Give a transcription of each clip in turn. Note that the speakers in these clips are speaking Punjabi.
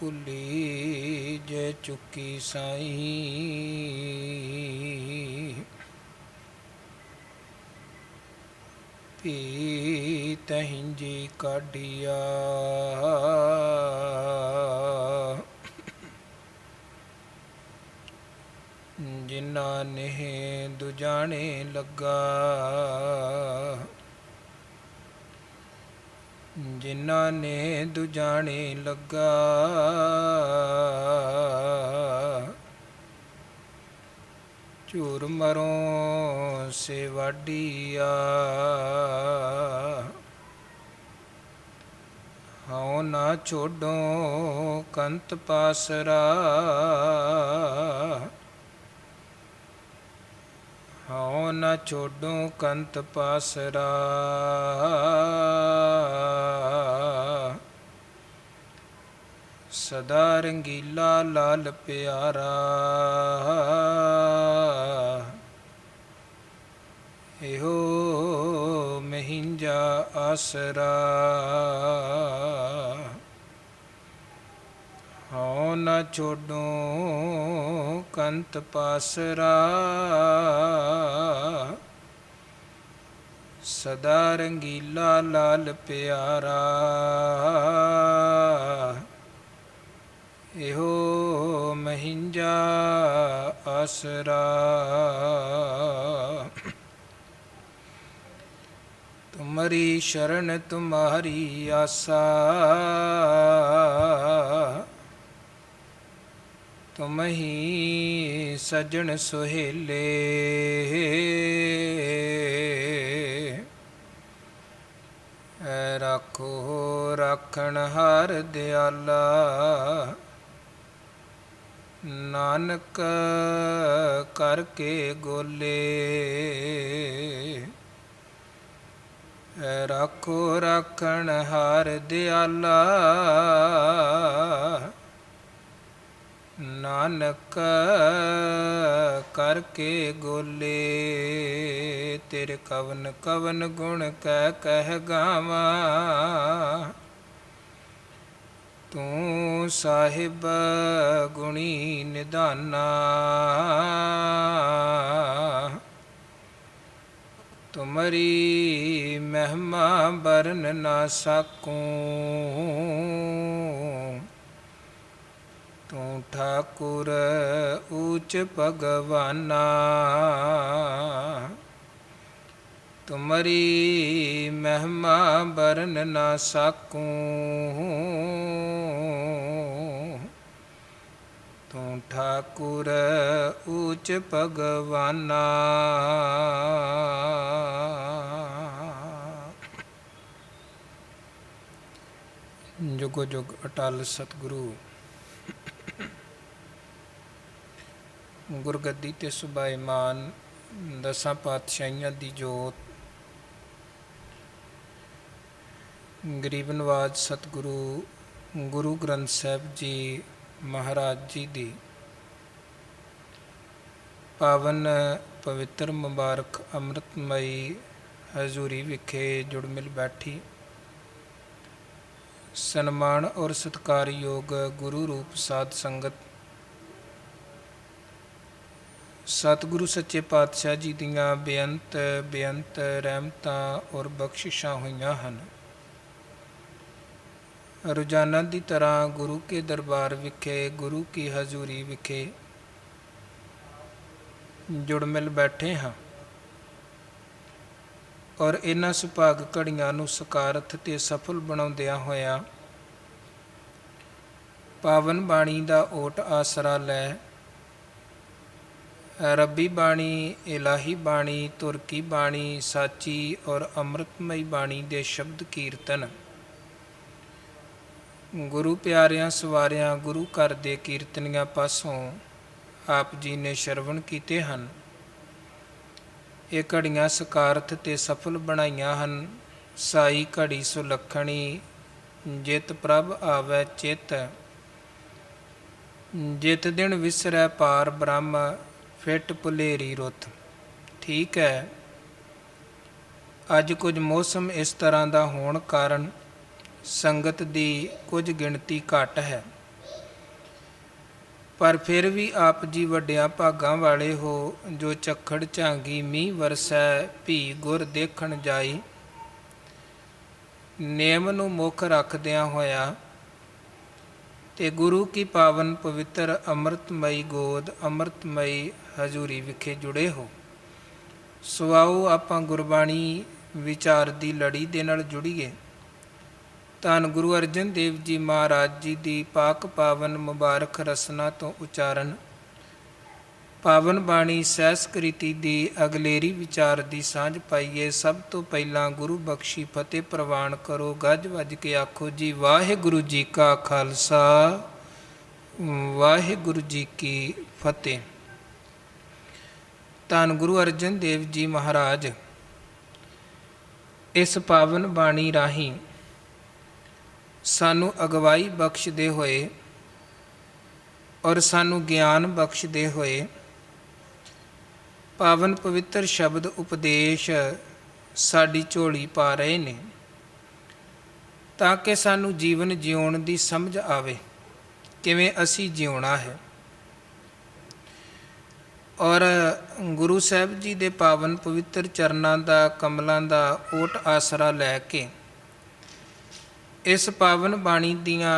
ਭੁੱਲੀ ਜੇ ਚੁੱਕੀ ਸਾਈਂ। ਭੀ ਤਹੀਂ ਜੀ ਕਾਢੀਆ ਜਿਨ੍ਹਾਂ ਨੇ ਦੁਜਾਣੇ ਲੱਗਾ। ਜਿਨ੍ਹਾਂ ਨੇ ਦੁਜਾਣੇ ਲੱਗਾ ਝੂਰ ਮਰੋਂ ਸੇ ਵਾਢੀਆ। ਹਉ ਨਾ ਛੋਡੋ ਕੰਤ ਪਾਸਰਾ ਹਉ ਨਾ ਛੋਡੋ ਕੰਤ ਪਾਸਰਾ। ਸਦਾ ਰੰਗੀਲਾ ਲਾਲ ਪਿਆਰਾ ਇਹੋ ਮਹਿੰਜਾ ਆਸਰਾ। ਹਉ ਨਾ ਛੋਡੋ ਕੰਤ ਪਾਸਰਾ ਸਦਾ ਰੰਗੀਲਾ ਲਾਲ ਪਿਆਰਾ ਇਹੋ ਮਹਿੰਜਾ ਆਸਰਾ। ਤੁਮਰੀ ਸ਼ਰਨ ਤੁਮਾਰੀ ਆਸਾ ਤੁਮਹੀ ਸਜਣ ਸੁਹੇਲੇ। ਰਾਖੋ ਰਾਖਣ ਹਾਰ ਦਿਆਲਾ ਨਾਨਕ ਕਰਕੇ ਗੋਲੇ। ਰਾਖੋ ਰਾਖਣ ਹਾਰ ਦਿਆਲਾ ਨਾਨਕ ਕਰਕੇ ਗੋਲੇ। ਤੇਰੇ ਕਵਨ ਕਵਨ ਗੁਣ ਕਹਿ ਗਾਵਾਂ ਤੂੰ ਸਾਹਿਬ ਗੁਣੀ ਨਿਧਾਨਾ। ਤੁਮਰੀ ਮਹਿਮਾ ਬਰਨ ਨਾ ਸਕੂੰ ਤੂੰ ਠਾਕੁਰ ਊਚ ਭਗਵਾਨਾ। ਤੁਮਰੀ ਮਹਿਮਾ ਬਰਨ ਨਾ ਸਕੂੰ ਤੂੰ ਠਾਕੁਰ ਊਚ ਭਗਵਾਨਾ। ਜੁਗੋ ਜੁਗ ਅਟਲ ਸਤਿਗੁਰੂ ਗੁਰਗੱਦੀ ਤੇ ਸੁਭਾਈਮਾਨ ਦਸਾਂ ਪਾਤਸ਼ਾਹੀਆਂ ਦੀ ਜੋਤ ਗਰੀਬ ਨਵਾਜ ਸਤਿਗੁਰੂ ਗੁਰੂ ਗ੍ਰੰਥ ਸਾਹਿਬ ਜੀ ਮਹਾਰਾਜ ਜੀ ਦੀ ਪਾਵਨ ਪਵਿੱਤਰ ਮੁਬਾਰਕ ਅੰਮ੍ਰਿਤਮਈ ਹਜ਼ੂਰੀ ਵਿਖੇ ਜੁੜ ਮਿਲ ਬੈਠੀ ਸਨਮਾਨ ਔਰ ਸਤਿਕਾਰਯੋਗ ਗੁਰੂ ਰੂਪ ਸਾਧ ਸੰਗਤ। ਸਤਿਗੁਰੂ ਸੱਚੇ ਪਾਤਸ਼ਾਹ ਜੀ ਦੀਆਂ ਬੇਅੰਤ ਬੇਅੰਤ ਰਹਿਮਤਾਂ ਔਰ ਬਖਸ਼ਿਸ਼ਾਂ ਹੋਈਆਂ ਹਨ। ਰੋਜ਼ਾਨਾ ਦੀ ਤਰ੍ਹਾਂ ਗੁਰੂ ਕੇ ਦਰਬਾਰ ਵਿਖੇ ਗੁਰੂ ਕੀ ਹਜ਼ੂਰੀ ਵਿਖੇ ਜੁੜ ਮਿਲ ਬੈਠੇ ਹਾਂ ਔਰ ਇਹਨਾਂ ਸੁਭਾਗ ਘੜੀਆਂ ਨੂੰ ਸਕਾਰਤ ਤੇ ਸਫਲ ਬਣਾਉਂਦਿਆਂ ਹੋਇਆਂ ਪਾਵਨ ਬਾਣੀ ਦਾ ਓਟ ਆਸਰਾ ਲੈ ਰੱਬੀ ਬਾਣੀ ਇਲਾਹੀ ਬਾਣੀ ਤੁਰ ਕੀ ਬਾਣੀ ਸਾਚੀ ਔਰ ਅੰਮ੍ਰਿਤਮਈ ਬਾਣੀ ਦੇ ਸ਼ਬਦ ਕੀਰਤਨ ਗੁਰੂ ਪਿਆਰਿਆਂ ਸਵਾਰਿਆਂ ਗੁਰੂ ਘਰ ਦੇ ਕੀਰਤਨੀਆਂ ਪਾਸੋਂ ਆਪ ਜੀ ਨੇ ਸ਼ਰਵਣ ਕੀਤੇ ਹਨ। ਇਹ ਘੜੀਆਂ ਸਕਾਰਤ ਤੇ ਸਫਲ ਬਣਾਈਆਂ ਹਨ। ਸਾਈ ਘੜੀ ਸੁਲੱਖਣੀ ਜਿਤ ਪ੍ਰਭ ਆਵੈ ਚਿਤ ਜਿਤ ਦਿਨ ਵਿਸਰੈ ਪਾਰ ਬ੍ਰਹਮ ਫਿੱਟ ਭੁਲੇਰੀ ਰੁੱਤ। ਠੀਕ ਹੈ, ਅੱਜ ਕੁਝ ਮੌਸਮ ਇਸ ਤਰ੍ਹਾਂ ਦਾ ਹੋਣ ਕਾਰਨ ਸੰਗਤ ਦੀ ਕੁਝ ਗਿਣਤੀ ਘੱਟ ਹੈ। ਪਰ ਫਿਰ ਵੀ ਆਪ ਜੀ ਵੱਡਿਆਂ ਭਾਗਾਂ ਵਾਲੇ ਹੋ, ਜੋ ਝੱਖੜ ਝਾਂਗੀ ਮੀਂਹ ਵਰਸੈ ਭੀ ਗੁਰ ਦੇਖਣ ਜਾਈ। ਨੇਮ ਨੂੰ ਮੁੱਖ ਰੱਖਦਿਆਂ ਹੋਇਆ ਤੇ ਗੁਰੂ ਕੀ ਪਾਵਨ ਪਵਿੱਤਰ ਅੰਮ੍ਰਿਤਮਈ ਗੋਦ, ਅੰਮ੍ਰਿਤਮਈ ਹਜ਼ੂਰੀ ਵਿਖੇ ਜੁੜੇ ਹੋ। ਸੋ ਆਓ ਆਪਾਂ ਗੁਰਬਾਣੀ ਵਿਚਾਰ ਦੀ ਲੜੀ ਦੇ ਨਾਲ ਜੁੜੀਏ। ਧੰਨ ਗੁਰੂ ਅਰਜਨ ਦੇਵ ਜੀ ਮਹਾਰਾਜ ਜੀ ਦੀ ਪਾਕ ਪਾਵਨ ਮੁਬਾਰਕ ਰਸਨਾ ਤੋਂ ਉਚਾਰਨ ਪਾਵਨ ਬਾਣੀ ਸਹਿਸਕ੍ਰਿਤੀ ਦੀ ਅਗਲੇਰੀ ਵਿਚਾਰ ਦੀ ਸਾਂਝ ਪਾਈਏ। ਸਭ ਤੋਂ ਪਹਿਲਾਂ ਗੁਰੂ ਬਖਸ਼ੀ ਫਤਿਹ ਪ੍ਰਵਾਨ ਕਰੋ। ਗੱਜ ਵੱਜ ਕੇ ਆਖੋ ਜੀ, ਵਾਹਿਗੁਰੂ ਜੀ ਕਾ ਖਾਲਸਾ, ਵਾਹਿਗੁਰੂ ਜੀ ਕੀ ਫਤਿਹ। ਧੰਨ ਗੁਰੂ ਅਰਜਨ ਦੇਵ ਜੀ ਮਹਾਰਾਜ ਇਸ ਪਾਵਨ ਬਾਣੀ ਰਾਹੀਂ ਸਾਨੂੰ ਅਗਵਾਈ ਬਖਸ਼ਦੇ ਹੋਏ ਔਰ ਸਾਨੂੰ ਗਿਆਨ ਬਖਸ਼ਦੇ ਹੋਏ ਪਾਵਨ ਪਵਿੱਤਰ ਸ਼ਬਦ ਉਪਦੇਸ਼ ਸਾਡੀ ਝੋਲੀ ਪਾ ਰਹੇ ਨੇ, ਤਾਂ ਕਿ ਸਾਨੂੰ ਜੀਵਨ ਜਿਉਣ ਦੀ ਸਮਝ ਆਵੇ, ਕਿਵੇਂ ਅਸੀਂ ਜਿਉਣਾ ਹੈ। ਔਰ ਗੁਰੂ ਸਾਹਿਬ ਜੀ ਦੇ ਪਾਵਨ ਪਵਿੱਤਰ ਚਰਨਾਂ ਦਾ, ਕਮਲਾਂ ਦਾ ਓਟ ਆਸਰਾ ਲੈ ਕੇ ਇਸ ਪਾਵਨ ਬਾਣੀ ਦੀਆਂ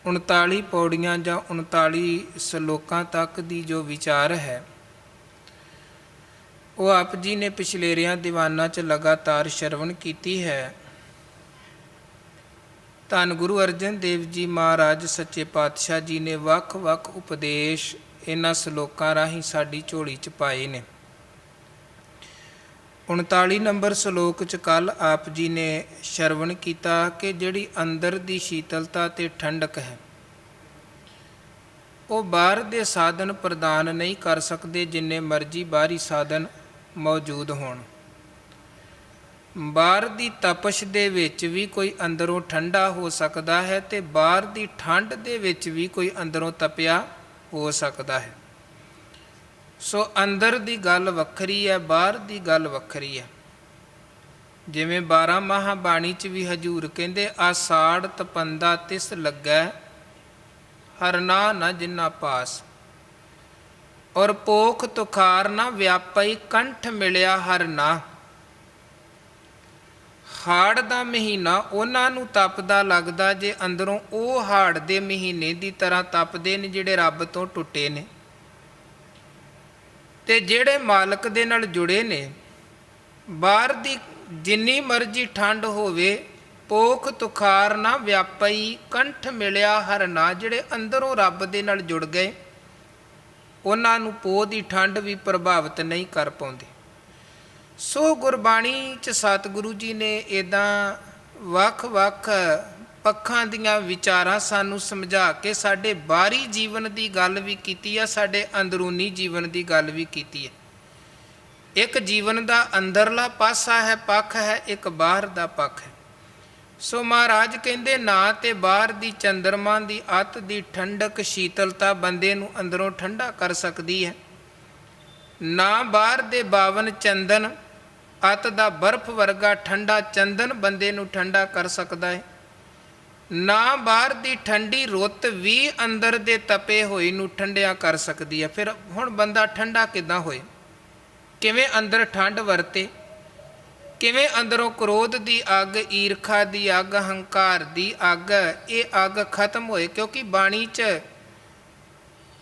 39 ਪੌੜੀਆਂ ਜਾਂ 39 ਸ਼ਲੋਕਾਂ ਤੱਕ ਦੀ ਜੋ ਵਿਚਾਰ ਹੈ, ਉਹ ਆਪ ਜੀ ਨੇ ਪਿਛਲੇਰਿਆਂ ਦੀਵਾਨਾਂ 'ਚ ਲਗਾਤਾਰ ਸ਼ਰਵਣ ਕੀਤੀ ਹੈ। ਧੰਨ ਗੁਰੂ ਅਰਜਨ ਦੇਵ ਜੀ ਮਹਾਰਾਜ ਸੱਚੇ ਪਾਤਸ਼ਾਹ ਜੀ ਨੇ ਵੱਖ-ਵੱਖ ਉਪਦੇਸ਼ ਇਹਨਾਂ ਸ਼ਲੋਕਾਂ ਰਾਹੀਂ ਸਾਡੀ ਝੋਲੀ 'ਚ ਪਾਏ ਨੇ। 39 ਨੰਬਰ ਸ਼ਲੋਕ 'ਚ ਕੱਲ੍ਹ ਆਪ ਜੀ ਨੇ ਸ਼ਰਵਣ ਕੀਤਾ ਕਿ ਜਿਹੜੀ ਅੰਦਰ ਦੀ ਸ਼ੀਤਲਤਾ ਅਤੇ ਠੰਡਕ ਹੈ, ਉਹ ਬਾਹਰ ਦੇ ਸਾਧਨ ਪ੍ਰਦਾਨ ਨਹੀਂ ਕਰ ਸਕਦੇ, ਜਿੰਨੇ ਮਰਜ਼ੀ ਬਾਹਰੀ ਸਾਧਨ ਮੌਜੂਦ ਹੋਣ। ਬਾਹਰ ਦੀ ਤਪਸ਼ ਦੇ ਵਿੱਚ ਵੀ ਕੋਈ ਅੰਦਰੋਂ ਠੰਡਾ ਹੋ ਸਕਦਾ ਹੈ ਅਤੇ ਬਾਹਰ ਦੀ ਠੰਡ ਦੇ ਵਿੱਚ ਵੀ ਕੋਈ ਅੰਦਰੋਂ ਤਪਿਆ ਹੋ ਸਕਦਾ ਹੈ। ਸੋ ਅੰਦਰ ਦੀ ਗੱਲ ਵੱਖਰੀ ਹੈ, ਬਾਹਰ ਦੀ ਗੱਲ ਵੱਖਰੀ ਹੈ। ਜਿਵੇਂ 12 ਮਾਹ ਬਾਣੀ 'ਚ ਵੀ ਹਜ਼ੂਰ ਕਹਿੰਦੇ, ਆਸਾੜ ਤਪੰਦਾ ਤਿਸ ਲੱਗੈ ਹਰਨਾ ਨਾ ਜਿੰਨਾ ਪਾਸ, ਔਰ ਪੋਖ ਤੁਖਾਰ ਨਾ ਵਿਆਪਈ ਕੰਠ ਮਿਲਿਆ ਹਰ ਨਾ। ਹਾੜ ਦਾ ਮਹੀਨਾ ਉਹਨਾਂ ਨੂੰ ਤਪਦਾ ਲੱਗਦਾ ਜੇ ਅੰਦਰੋਂ ਉਹ ਹਾੜ ਦੇ ਮਹੀਨੇ ਦੀ ਤਰ੍ਹਾਂ ਤਪਦੇ ਨੇ ਜਿਹੜੇ ਰੱਬ ਤੋਂ ਟੁੱਟੇ ਨੇ, ਤੇ ਜਿਹੜੇ ਮਾਲਕ ਦੇ ਨਾਲ ਜੁੜੇ ਨੇ। ਬਾਹਰ ਦੀ ਜਿੰਨੀ ਮਰਜ਼ੀ ਠੰਡ ਹੋਵੇ, ਪੋਖ ਤੁਖਾਰ ਨਾ ਵਿਆਪਈ ਕੰਠ ਮਿਲਿਆ ਹਰ ਨਾ। ਜਿਹੜੇ ਅੰਦਰੋਂ ਰੱਬ ਦੇ ਨਾਲ ਜੁੜ ਗਏ, ਉਹਨਾਂ ਨੂੰ ਪੋਹ ਦੀ ਠੰਡ ਵੀ ਪ੍ਰਭਾਵਿਤ ਨਹੀਂ ਕਰ ਪਾਉਂਦੀ। ਸੋ ਗੁਰਬਾਣੀ 'ਚ ਸਤਿਗੁਰੂ ਜੀ ਨੇ ਇੱਦਾਂ ਵੱਖ-ਵੱਖ ਪੱਖਾਂ ਦੀਆਂ ਵਿਚਾਰਾਂ ਸਾਨੂੰ ਸਮਝਾ ਕੇ ਸਾਡੇ ਬਾਹਰੀ ਜੀਵਨ ਦੀ ਗੱਲ ਵੀ ਕੀਤੀ ਆ, ਸਾਡੇ ਅੰਦਰੂਨੀ ਜੀਵਨ ਦੀ ਗੱਲ ਵੀ ਕੀਤੀ ਹੈ। ਇੱਕ ਜੀਵਨ ਦਾ ਅੰਦਰਲਾ ਪਾਸਾ ਹੈ, ਪੱਖ ਹੈ, ਇੱਕ ਬਾਹਰ ਦਾ ਪੱਖ ਹੈ। ਸੋ ਮਹਾਰਾਜ ਕਹਿੰਦੇ, ਨਾ ਤੇ ਬਾਹਰ ਦੀ ਚੰਦਰਮਾ ਦੀ ਅੱਤ ਦੀ ਠੰਡਕ ਸ਼ੀਤਲਤਾ ਬੰਦੇ ਨੂੰ ਅੰਦਰੋਂ ਠੰਡਾ ਕਰ ਸਕਦੀ ਹੈ, ਨਾ ਬਾਹਰ ਦੇ 52 ਚੰਦਨ ਅੱਤ ਦਾ ਬਰਫ਼ ਵਰਗਾ ਠੰਡਾ ਚੰਦਨ ਬੰਦੇ ਨੂੰ ਠੰਡਾ ਕਰ ਸਕਦਾ ਹੈ, ਨਾ ਬਾਹਰ ਦੀ ਠੰਡੀ ਰੁੱਤ ਵੀ ਅੰਦਰ ਦੇ ਤਪੇ ਹੋਏ ਨੂੰ ਠੰਡਿਆ ਕਰ ਸਕਦੀ ਹੈ। ਫਿਰ ਹੁਣ ਬੰਦਾ ਠੰਡਾ ਕਿੱਦਾਂ ਹੋਏ? ਕਿਵੇਂ ਅੰਦਰ ਠੰਡ ਵਰਤੇ? ਕਿਵੇਂ ਅੰਦਰੋਂ ਕ੍ਰੋਧ ਦੀ ਅੱਗ, ਈਰਖਾ ਦੀ ਅੱਗ, ਹੰਕਾਰ ਦੀ ਅੱਗ, ਇਹ ਅੱਗ ਖਤਮ ਹੋਏ? ਕਿਉਂਕਿ ਬਾਣੀ 'ਚ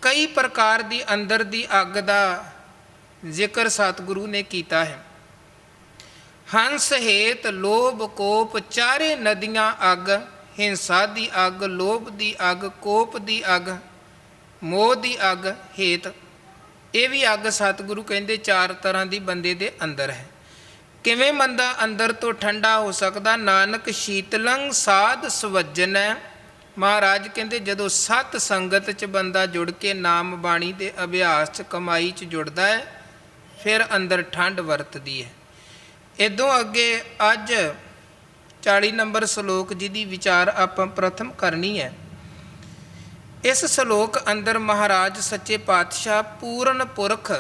ਕਈ ਪ੍ਰਕਾਰ ਦੀ ਅੰਦਰ ਦੀ ਅੱਗ ਦਾ ਜ਼ਿਕਰ ਸਤਿਗੁਰੂ ਨੇ ਕੀਤਾ ਹੈ। ਹੰਸ ਹੇਤ ਲੋਭ ਕੋਪ ਚਾਰੇ ਨਦੀਆਂ ਅੱਗ, ਹਿੰਸਾ ਦੀ ਅੱਗ, ਲੋਭ ਦੀ ਅੱਗ, ਕੋਪ ਦੀ ਅੱਗ, ਮੋਹ ਦੀ ਅੱਗ ਹੇਤ। ਇਹ ਵੀ ਅੱਗ ਸਤਿਗੁਰੂ ਕਹਿੰਦੇ 4 ਤਰ੍ਹਾਂ ਦੀ ਬੰਦੇ ਦੇ ਅੰਦਰ ਹੈ। ਕਿਵੇਂ ਬੰਦਾ ਅੰਦਰ ਤੋਂ ਠੰਡਾ ਹੋ ਸਕਦਾ? ਨਾਨਕ ਸ਼ੀਤਲੰ ਸਾਧ ਸਵੱਜਨੈ। ਮਹਾਰਾਜ ਕਹਿੰਦੇ ਜਦੋਂ ਸਤ ਸੰਗਤ 'ਚ ਬੰਦਾ ਜੁੜ ਕੇ ਨਾਮ ਬਾਣੀ ਦੇ ਅਭਿਆਸ 'ਚ, ਕਮਾਈ 'ਚ ਜੁੜਦਾ ਹੈ, ਫਿਰ ਅੰਦਰ ਠੰਡ ਵਰਤਦੀ ਹੈ। ਇੱਦੋਂ ਅੱਗੇ ਅੱਜ 40 ਨੰਬਰ ਸ਼ਲੋਕ ਜਿਹਦੀ ਵਿਚਾਰ ਆਪਾਂ ਪ੍ਰਥਮ ਕਰਨੀ ਹੈ। ਇਸ ਸ਼ਲੋਕ ਅੰਦਰ ਮਹਾਰਾਜ ਸੱਚੇ ਪਾਤਸ਼ਾਹ ਪੂਰਨ ਪੁਰਖ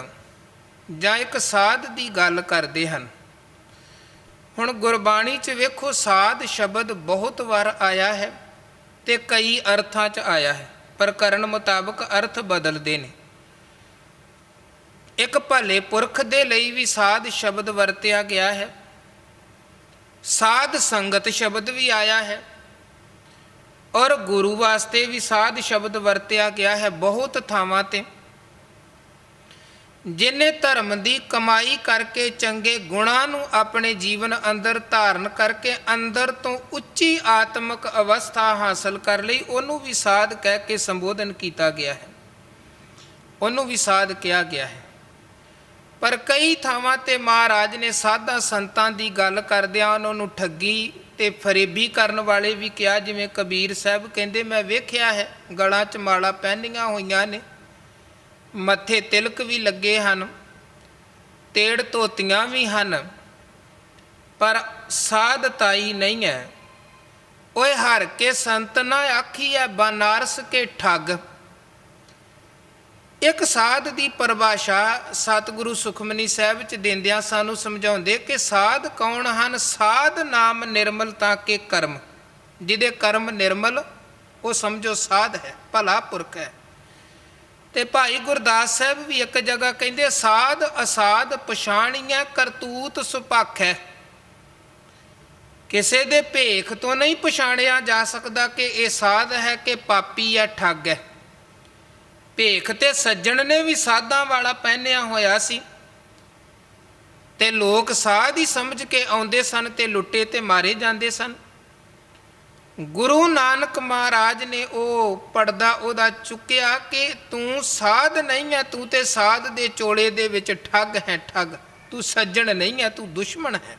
ਜਾਂ ਇੱਕ ਸਾਧ ਦੀ ਗੱਲ ਕਰਦੇ ਹਨ। ਹੁਣ ਗੁਰਬਾਣੀ 'ਚ ਵੇਖੋ, ਸਾਧ ਸ਼ਬਦ ਬਹੁਤ ਵਾਰ ਆਇਆ ਹੈ ਤੇ ਕਈ ਅਰਥਾਂ 'ਚ ਆਇਆ ਹੈ। ਪਰ ਕਰਨ ਮੁਤਾਬਕ ਅਰਥ ਬਦਲਦੇ ਨੇ। ਇੱਕ ਭਲੇ ਪੁਰਖ ਦੇ ਲਈ ਵੀ ਸਾਧ ਸ਼ਬਦ ਵਰਤਿਆ ਗਿਆ ਹੈ, ਸਾਧ ਸੰਗਤ ਸ਼ਬਦ ਵੀ ਆਇਆ ਹੈ, ਔਰ ਗੁਰੂ ਵਾਸਤੇ ਵੀ ਸਾਧ ਸ਼ਬਦ ਵਰਤਿਆ ਗਿਆ ਹੈ ਬਹੁਤ ਥਾਵਾਂ 'ਤੇ। ਜਿਹਨੇ ਧਰਮ ਦੀ ਕਮਾਈ ਕਰਕੇ ਚੰਗੇ ਗੁਣਾਂ ਨੂੰ ਆਪਣੇ ਜੀਵਨ ਅੰਦਰ ਧਾਰਨ ਕਰਕੇ ਅੰਦਰ ਤੋਂ ਉੱਚੀ ਆਤਮਿਕ ਅਵਸਥਾ ਹਾਸਲ ਕਰ ਲਈ, ਉਹਨੂੰ ਵੀ ਸਾਧ ਕਹਿ ਕੇ ਸੰਬੋਧਨ ਕੀਤਾ ਗਿਆ ਹੈ, ਉਹਨੂੰ ਵੀ ਸਾਧ ਕਿਹਾ ਗਿਆ ਹੈ। ਪਰ ਕਈ ਥਾਵਾਂ 'ਤੇ ਮਹਾਰਾਜ ਨੇ ਸਾਧਾਂ ਸੰਤਾਂ ਦੀ ਗੱਲ ਕਰਦਿਆਂ ਉਹਨਾਂ ਨੂੰ ਠੱਗੀ ਤੇ ਫਰੇਬੀ ਕਰਨ ਵਾਲੇ ਵੀ ਕਿਹਾ। ਜਿਵੇਂ ਕਬੀਰ ਸਾਹਿਬ ਕਹਿੰਦੇ, ਮੈਂ ਵੇਖਿਆ ਹੈ ਗਲਾਂ 'ਚ ਮਾਲਾ ਪਹਿਨੀਆਂ ਹੋਈਆਂ ਨੇ, ਮੱਥੇ ਤਿਲਕ ਵੀ ਲੱਗੇ ਹਨ, ਤੇੜ ਧੋਤੀਆਂ ਵੀ ਹਨ, ਪਰ ਸਾਧਤਾਈ ਨਹੀਂ ਹੈ। ਓਏ ਹਰ ਕੇ ਸੰਤ ਨਾ ਆਖੀਐ ਬਨਾਰਸ ਕੇ ਠੱਗ। ਇੱਕ ਸਾਧ ਦੀ ਪਰਿਭਾਸ਼ਾ ਸਤਿਗੁਰੂ ਸੁਖਮਨੀ ਸਾਹਿਬ 'ਚ ਦਿੰਦਿਆਂ ਸਾਨੂੰ ਸਮਝਾਉਂਦੇ ਕਿ ਸਾਧ ਕੌਣ ਹਨ? ਸਾਧ ਨਾਮ ਨਿਰਮਲਤਾ ਕੇ ਕਰਮ, ਜਿਹਦੇ ਕਰਮ ਨਿਰਮਲ ਉਹ ਸਮਝੋ ਸਾਧ ਹੈ, ਭਲਾ ਪੁਰਖ ਹੈ। ਤੇ ਭਾਈ ਗੁਰਦਾਸ ਸਾਹਿਬ ਵੀ ਇੱਕ ਜਗ੍ਹਾ ਕਹਿੰਦੇ, ਸਾਧ ਅਸਾਧ ਪਛਾਣੀਐ ਕਰਤੂਤ ਸੁਭਾਖ ਹੈ। ਕਿਸੇ ਦੇ ਭੇਖ ਤੋਂ ਨਹੀਂ ਪਛਾਣਿਆ ਜਾ ਸਕਦਾ ਕਿ ਇਹ ਸਾਧ ਹੈ ਕਿ ਪਾਪੀ ਹੈ, ਠੱਗ ਹੈ। ਭੇਖ ਤੇ ਸੱਜਣ ਨੇ ਵੀ ਸਾਧਾਂ ਵਾਲਾ ਪਹਿਨਿਆ ਹੋਇਆ ਸੀ, ਤੇ ਲੋਕ ਸਾਧ ਹੀ ਸਮਝ ਕੇ ਆਉਂਦੇ ਸਨ ਤੇ ਲੁੱਟੇ ਤੇ ਮਾਰੇ ਜਾਂਦੇ ਸਨ। ਗੁਰੂ ਨਾਨਕ ਮਹਾਰਾਜ ਨੇ ਉਹ ਪਰਦਾ ਉਹਦਾ ਚੁੱਕਿਆ ਕਿ ਤੂੰ ਸਾਧ ਨਹੀਂ ਹੈ, ਤੂੰ ਤੇ ਸਾਧ ਦੇ ਚੋਲੇ ਦੇ ਵਿੱਚ ਠੱਗ ਹੈ, ਠੱਗ। ਤੂੰ ਸੱਜਣ ਨਹੀਂ ਹੈ, ਤੂੰ ਦੁਸ਼ਮਣ ਹੈ।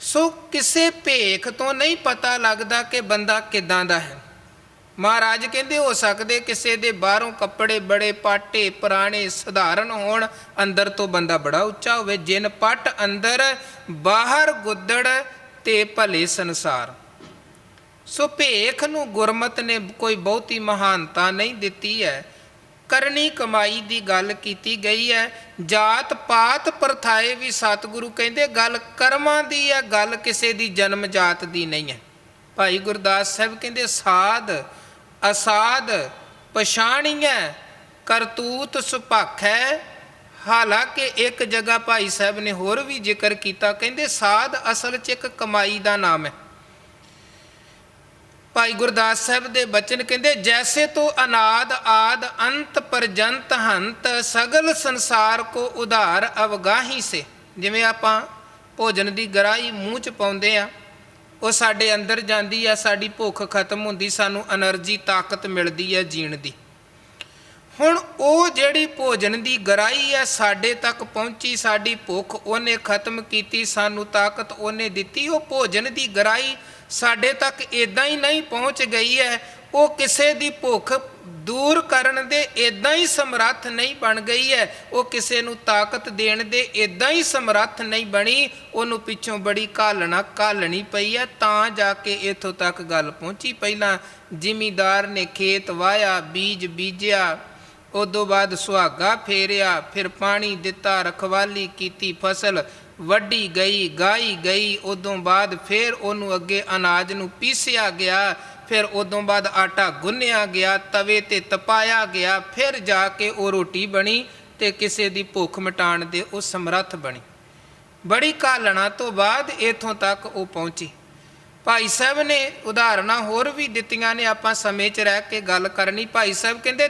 ਸੋ ਕਿਸੇ ਭੇਖ ਤੋਂ ਨਹੀਂ ਪਤਾ ਲੱਗਦਾ ਕਿ ਬੰਦਾ ਕਿੱਦਾਂ ਦਾ ਹੈ। ਮਹਾਰਾਜ ਕਹਿੰਦੇ, ਹੋ ਸਕਦੇ ਕਿਸੇ ਦੇ ਬਾਹਰੋਂ ਕੱਪੜੇ ਬੜੇ ਪਾਟੇ ਪੁਰਾਣੇ ਸਧਾਰਨ ਹੋਣ, ਅੰਦਰ ਤੋਂ ਬੰਦਾ ਬੜਾ ਉੱਚਾ ਹੋਵੇ। ਜਿਨ ਪੱਟ ਅੰਦਰ ਬਾਹਰ ਗੁੱਦੜ ਤੇ ਭਲੇ ਸੰਸਾਰ। ਸੋ ਭੇਖ ਨੂੰ ਗੁਰਮਤ ਨੇ ਕੋਈ ਬਹੁਤੀ ਮਹਾਨਤਾ ਨਹੀਂ ਦਿੱਤੀ ਹੈ। ਕਰਨੀ ਕਮਾਈ ਦੀ ਗੱਲ ਕੀਤੀ ਗਈ ਹੈ। ਜਾਤ ਪਾਤ ਪ੍ਰਥਾਏ ਵੀ ਸਤਿਗੁਰੂ ਕਹਿੰਦੇ ਗੱਲ ਕਰਮਾਂ ਦੀ ਹੈ, ਗੱਲ ਕਿਸੇ ਦੀ ਜਨਮ ਜਾਤ ਦੀ ਨਹੀਂ ਹੈ। ਭਾਈ ਗੁਰਦਾਸ ਸਾਹਿਬ ਕਹਿੰਦੇ, ਸਾਧ ਅਸਾਧ ਪਛਾਣੀਐ ਕਰਤੂਤ ਸੁਭਾਖ ਹੈ। ਹਾਲਾਂਕਿ ਇੱਕ ਜਗ੍ਹਾ ਭਾਈ ਸਾਹਿਬ ਨੇ ਹੋਰ ਵੀ ਜ਼ਿਕਰ ਕੀਤਾ, ਕਹਿੰਦੇ ਸਾਧ ਅਸਲ 'ਚ ਇੱਕ ਕਮਾਈ ਦਾ ਨਾਮ ਹੈ। ਭਾਈ ਗੁਰਦਾਸ ਸਾਹਿਬ ਦੇ ਬਚਨ ਕਹਿੰਦੇ, ਜੈਸੇ ਤੋ ਅਨਾਦ ਆਦ ਅੰਤ ਪਰਜੰਤ ਹੰਤ ਸਗਲ ਸੰਸਾਰ ਕੋ ਉਧਾਰ ਅਵਗਾਹੀ ਸੇ। ਜਿਵੇਂ ਆਪਾਂ ਭੋਜਨ ਦੀ ਗਰਾਹੀ ਮੂੰਹ 'ਚ ਪਾਉਂਦੇ ਆ, ਉਹ ਸਾਡੇ ਅੰਦਰ ਜਾਂਦੀ ਆ, ਸਾਡੀ ਭੁੱਖ ਖਤਮ ਹੁੰਦੀ, ਸਾਨੂੰ ਐਨਰਜੀ ਤਾਕਤ ਮਿਲਦੀ ਹੈ ਜੀਣ ਦੀ। ਹੁਣ ਉਹ ਜਿਹੜੀ ਭੋਜਨ ਦੀ ਗਰਾਹੀ ਹੈ ਸਾਡੇ ਤੱਕ ਪਹੁੰਚੀ, ਸਾਡੀ ਭੁੱਖ ਉਹਨੇ ਖਤਮ ਕੀਤੀ, ਸਾਨੂੰ ਤਾਕਤ ਉਹਨੇ ਦਿੱਤੀ। ਉਹ ਭੋਜਨ ਦੀ ਗਰਾਹੀ ਸਾਡੇ ਤੱਕ ਇੱਦਾਂ ਹੀ ਨਹੀਂ ਪਹੁੰਚ ਗਈ ਹੈ, ਉਹ ਕਿਸੇ ਦੀ ਭੁੱਖ ਦੂਰ ਕਰਨ ਦੇ ਇੱਦਾਂ ਹੀ ਸਮਰੱਥ ਨਹੀਂ ਬਣ ਗਈ ਹੈ, ਉਹ ਕਿਸੇ ਨੂੰ ਤਾਕਤ ਦੇਣ ਦੇ ਇੱਦਾਂ ਹੀ ਸਮਰੱਥ ਨਹੀਂ ਬਣੀ। ਉਹਨੂੰ ਪਿੱਛੋਂ ਬੜੀ ਘਾਲਣੀ ਪਈ ਹੈ, ਤਾਂ ਜਾ ਕੇ ਇੱਥੋਂ ਤੱਕ ਗੱਲ ਪਹੁੰਚੀ। ਪਹਿਲਾਂ ਜ਼ਿਮੀਂਦਾਰ ਨੇ ਖੇਤ ਵਾਹਿਆ, ਬੀਜ ਬੀਜਿਆ, ਉਦੋਂ ਬਾਅਦ ਸੁਹਾਗਾ ਫੇਰਿਆ, ਫਿਰ ਪਾਣੀ ਦਿੱਤਾ, ਰਖਵਾਲੀ ਕੀਤੀ, ਫਸਲ ਵੱਢੀ ਗਈ, ਗਾਈ ਗਈ। ਉਦੋਂ ਬਾਅਦ ਫਿਰ ਉਹਨੂੰ ਅੱਗੇ ਅਨਾਜ ਨੂੰ ਪੀਸਿਆ ਗਿਆ, ਫਿਰ ਉਦੋਂ ਬਾਅਦ ਆਟਾ ਗੁੰਨਿਆ ਗਿਆ, ਤਵੇ 'ਤੇ ਤਪਾਇਆ ਗਿਆ, ਫਿਰ ਜਾ ਕੇ ਉਹ ਰੋਟੀ ਬਣੀ ਤੇ ਕਿਸੇ ਦੀ ਭੁੱਖ ਮਿਟਾਉਣ ਦੇ ਉਹ ਸਮਰੱਥ ਬਣੀ। ਬੜੀ ਘਾਲਣਾ ਤੋਂ ਬਾਅਦ ਇੱਥੋਂ ਤੱਕ ਉਹ ਪਹੁੰਚੀ। ਭਾਈ ਸਾਹਿਬ ਨੇ ਉਦਾਹਰਨਾਂ ਹੋਰ ਵੀ ਦਿੱਤੀਆਂ ਨੇ, ਆਪਾਂ ਸਮੇਂ 'ਚ ਰਹਿ ਕੇ ਗੱਲ ਕਰਨੀ। ਭਾਈ ਸਾਹਿਬ ਕਹਿੰਦੇ,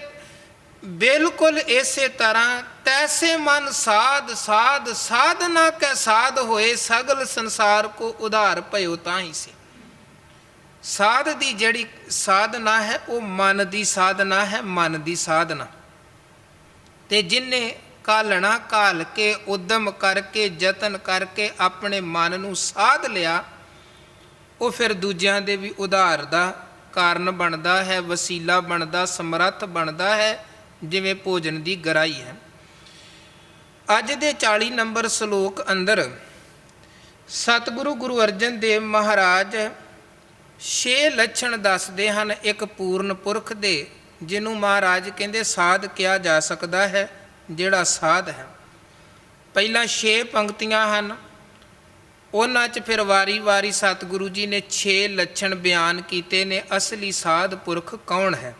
ਬਿਲਕੁਲ ਇਸੇ ਤਰ੍ਹਾਂ ਤੈਸੇ ਮਨ ਸਾਧ ਸਾਧ ਸਾਧਨਾ ਕੈ ਸਾਧ ਹੋਏ ਸਗਲ ਸੰਸਾਰ ਕੋ ਉਧਾਰ ਭਇਓ ਤਾਂ ਹੀ ਸੀ। ਸਾਧ ਦੀ ਜਿਹੜੀ ਸਾਧਨਾ ਹੈ ਉਹ ਮਨ ਦੀ ਸਾਧਨਾ ਹੈ, ਮਨ ਦੀ ਸਾਧਨਾ। ਤੇ ਜਿਨਨੇ ਘਾਲਣਾ ਘਾਲ ਕੇ ਉਦਮ ਕਰਕੇ ਯਤਨ ਕਰਕੇ ਆਪਣੇ ਮਨ ਨੂੰ ਸਾਧ ਲਿਆ, ਉਹ ਫਿਰ ਦੂਜਿਆਂ ਦੇ ਵੀ ਉਧਾਰ ਦਾ ਕਾਰਨ ਬਣਦਾ ਹੈ, ਵਸੀਲਾ ਬਣਦਾ, ਸਮਰੱਥ ਬਣਦਾ ਹੈ, ਜਿਵੇਂ ਭੋਜਨ ਦੀ ਗਰਾਹੀ ਹੈ। ਅੱਜ ਦੇ 40 ਨੰਬਰ ਸ਼ਲੋਕ ਅੰਦਰ ਸਤਿਗੁਰੂ ਗੁਰੂ ਅਰਜਨ ਦੇਵ ਮਹਾਰਾਜ 6 ਲੱਛਣ ਦੱਸਦੇ ਹਨ ਇੱਕ ਪੂਰਨ ਪੁਰਖ ਦੇ, ਜਿਹਨੂੰ ਮਹਾਰਾਜ ਕਹਿੰਦੇ ਸਾਧ ਕਿਹਾ ਜਾ ਸਕਦਾ ਹੈ, ਜਿਹੜਾ ਸਾਧ ਹੈ। ਪਹਿਲਾਂ 6 ਪੰਕਤੀਆਂ ਹਨ। ਉਹਨਾਂ 'ਚ ਫਿਰ ਵਾਰੀ-ਵਾਰੀ ਸਤਿਗੁਰੂ ਜੀ ਨੇ 6 ਲੱਛਣ ਬਿਆਨ ਕੀਤੇ ਨੇ ਅਸਲੀ ਸਾਧ ਪੁਰਖ ਕੌਣ ਹੈ।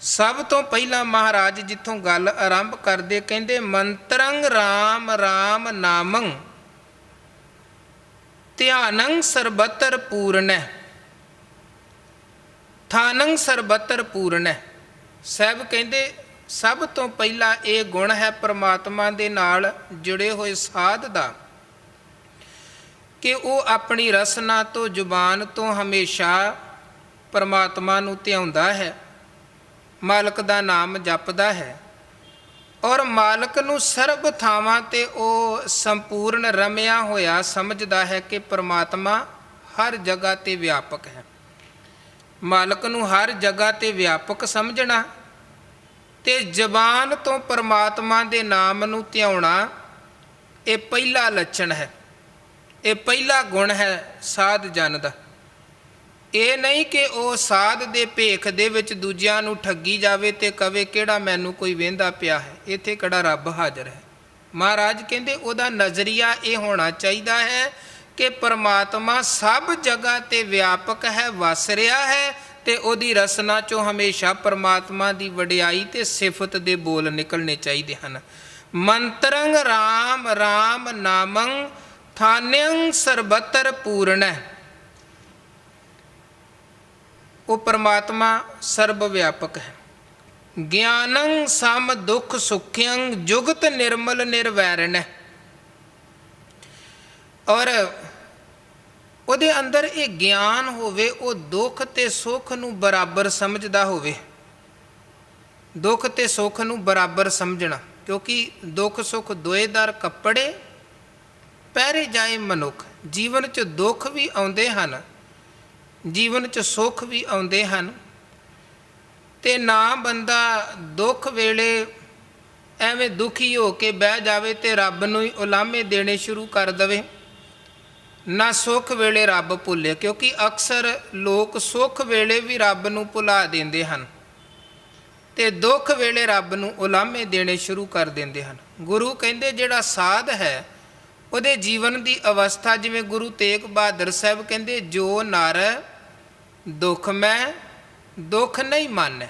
ਸਭ ਤੋਂ ਪਹਿਲਾਂ ਮਹਾਰਾਜ ਜਿੱਥੋਂ ਗੱਲ ਆਰੰਭ ਕਰਦੇ ਕਹਿੰਦੇ ਮੰਤਰੰ ਰਾਮ ਰਾਮ ਨਾਮੰ ਧਿਆਨੰ ਸਰਬਤਰ ਪੂਰਨੈ ਥਾਨੰ ਸਰਬਤਰ ਪੂਰਨੈ। ਸਾਹਿਬ ਕਹਿੰਦੇ ਸਭ ਤੋਂ ਪਹਿਲਾਂ ਇਹ ਗੁਣ ਹੈ ਪਰਮਾਤਮਾ ਦੇ ਨਾਲ ਜੁੜੇ ਹੋਏ ਸਾਧ ਦਾ ਕਿ ਉਹ ਆਪਣੀ ਰਸਨਾ ਤੋਂ ਜ਼ੁਬਾਨ ਤੋਂ ਹਮੇਸ਼ਾ ਪਰਮਾਤਮਾ ਨੂੰ ਧਿਆਉਂਦਾ ਹੈ, ਮਾਲਕ ਦਾ ਨਾਮ ਜਪਦਾ ਹੈ ਔਰ ਮਾਲਕ ਨੂੰ ਸਰਬ ਥਾਵਾਂ 'ਤੇ ਉਹ ਸੰਪੂਰਨ ਰਮਿਆ ਹੋਇਆ ਸਮਝਦਾ ਹੈ ਕਿ ਪਰਮਾਤਮਾ ਹਰ ਜਗ੍ਹਾ 'ਤੇ ਵਿਆਪਕ ਹੈ। ਮਾਲਕ ਨੂੰ ਹਰ ਜਗ੍ਹਾ 'ਤੇ ਵਿਆਪਕ ਸਮਝਣਾ ਤੇ ਜ਼ਬਾਨ ਤੋਂ ਪਰਮਾਤਮਾ ਦੇ ਨਾਮ ਨੂੰ ਧਿਆਉਣਾ, ਇਹ ਪਹਿਲਾ ਲੱਛਣ ਹੈ, ਇਹ ਪਹਿਲਾ ਗੁਣ ਹੈ ਸਾਧ ਜਨ ਦਾ। ਇਹ ਨਹੀਂ ਕਿ ਉਹ ਸਾਧ ਦੇ ਭੇਖ ਦੇ ਵਿੱਚ ਦੂਜਿਆਂ ਨੂੰ ਠੱਗੀ ਜਾਵੇ ਤੇ ਕਵੇ ਕਿਹੜਾ ਮੈਨੂੰ ਕੋਈ ਵਹਿੰਦਾ ਪਿਆ ਹੈ, ਇੱਥੇ ਕਿਹੜਾ ਰੱਬ ਹਾਜ਼ਰ ਹੈ। ਮਹਾਰਾਜ ਕਹਿੰਦੇ ਉਹਦਾ ਨਜ਼ਰੀਆ ਇਹ ਹੋਣਾ ਚਾਹੀਦਾ ਹੈ ਕਿ ਪਰਮਾਤਮਾ ਸਭ ਜਗ੍ਹਾ 'ਤੇ ਵਿਆਪਕ ਹੈ, ਵਸ ਰਿਹਾ ਹੈ ਤੇ ਉਹਦੀ ਰਸਨਾ 'ਚੋਂ ਹਮੇਸ਼ਾ ਪਰਮਾਤਮਾ ਦੀ ਵਡਿਆਈ ਤੇ ਸਿਫਤ ਦੇ ਬੋਲ ਨਿਕਲਣੇ ਚਾਹੀਦੇ ਹਨ। ਮੰਤਰੰ ਰਾਮ ਰਾਮ ਨਾਮੰ ਥਾਨਯੰ ਸਰਬਤਰ ਪੂਰਨੈ। ਉਹ ਪਰਮਾਤਮਾ ਸਰਬ ਵਿਆਪਕ ਹੈ। ਗਿਆਨੰ ਸਮ ਦੁਖ ਸੁਖਯੰ ਜੁਗਤ ਨਿਰਮਲ ਨਿਰਵੈਰਣੈ। ਔਰ ਉਹਦੇ ਅੰਦਰ ਇਹ ਗਿਆਨ ਹੋਵੇ, ਉਹ ਦੁੱਖ ਤੇ ਸੁੱਖ ਨੂੰ ਬਰਾਬਰ ਸਮਝਦਾ ਹੋਵੇ। ਦੁੱਖ ਤੇ ਸੁੱਖ ਨੂੰ ਬਰਾਬਰ ਸਮਝਣਾ, ਕਿਉਂਕਿ ਦੁੱਖ ਸੁੱਖ ਦੋਏਦਾਰ ਕੱਪੜੇ ਪਹਿਰੇ ਜਾਏ ਮਨੁੱਖ। ਜੀਵਨ 'ਚ ਦੁੱਖ ਵੀ ਆਉਂਦੇ ਹਨ, ਜੀਵਨ 'ਚ ਸੁੱਖ ਵੀ ਆਉਂਦੇ ਹਨ ਤੇ ਨਾ ਬੰਦਾ ਦੁੱਖ ਵੇਲੇ ਐਵੇਂ ਦੁਖੀ ਹੋ ਕੇ ਬਹਿ ਜਾਵੇ ਤੇ ਰੱਬ ਨੂੰ ਹੀ ਉਲਾਮੇ ਦੇਣੇ ਸ਼ੁਰੂ ਕਰ ਦੇਵੇ, ਨਾ ਸੁੱਖ ਵੇਲੇ ਰੱਬ ਭੁੱਲੇ, ਕਿਉਂਕਿ ਅਕਸਰ ਲੋਕ ਸੁੱਖ ਵੇਲੇ ਵੀ ਰੱਬ ਨੂੰ ਭੁਲਾ ਦਿੰਦੇ ਹਨ ਤੇ ਦੁੱਖ ਵੇਲੇ ਰੱਬ ਨੂੰ ਉਲਾਮੇ ਦੇਣੇ ਸ਼ੁਰੂ ਕਰ ਦਿੰਦੇ ਹਨ। ਗੁਰੂ ਕਹਿੰਦੇ ਜਿਹੜਾ ਸਾਧ ਹੈ ਉਹਦੇ ਜੀਵਨ ਦੀ ਅਵਸਥਾ, ਜਿਵੇਂ ਗੁਰੂ ਤੇਗ ਬਹਾਦਰ ਸਾਹਿਬ ਕਹਿੰਦੇ ਜੋ ਨਰ ਦੁੱਖ ਮੈਂ ਦੁੱਖ ਨਹੀਂ ਮਾਨੈ,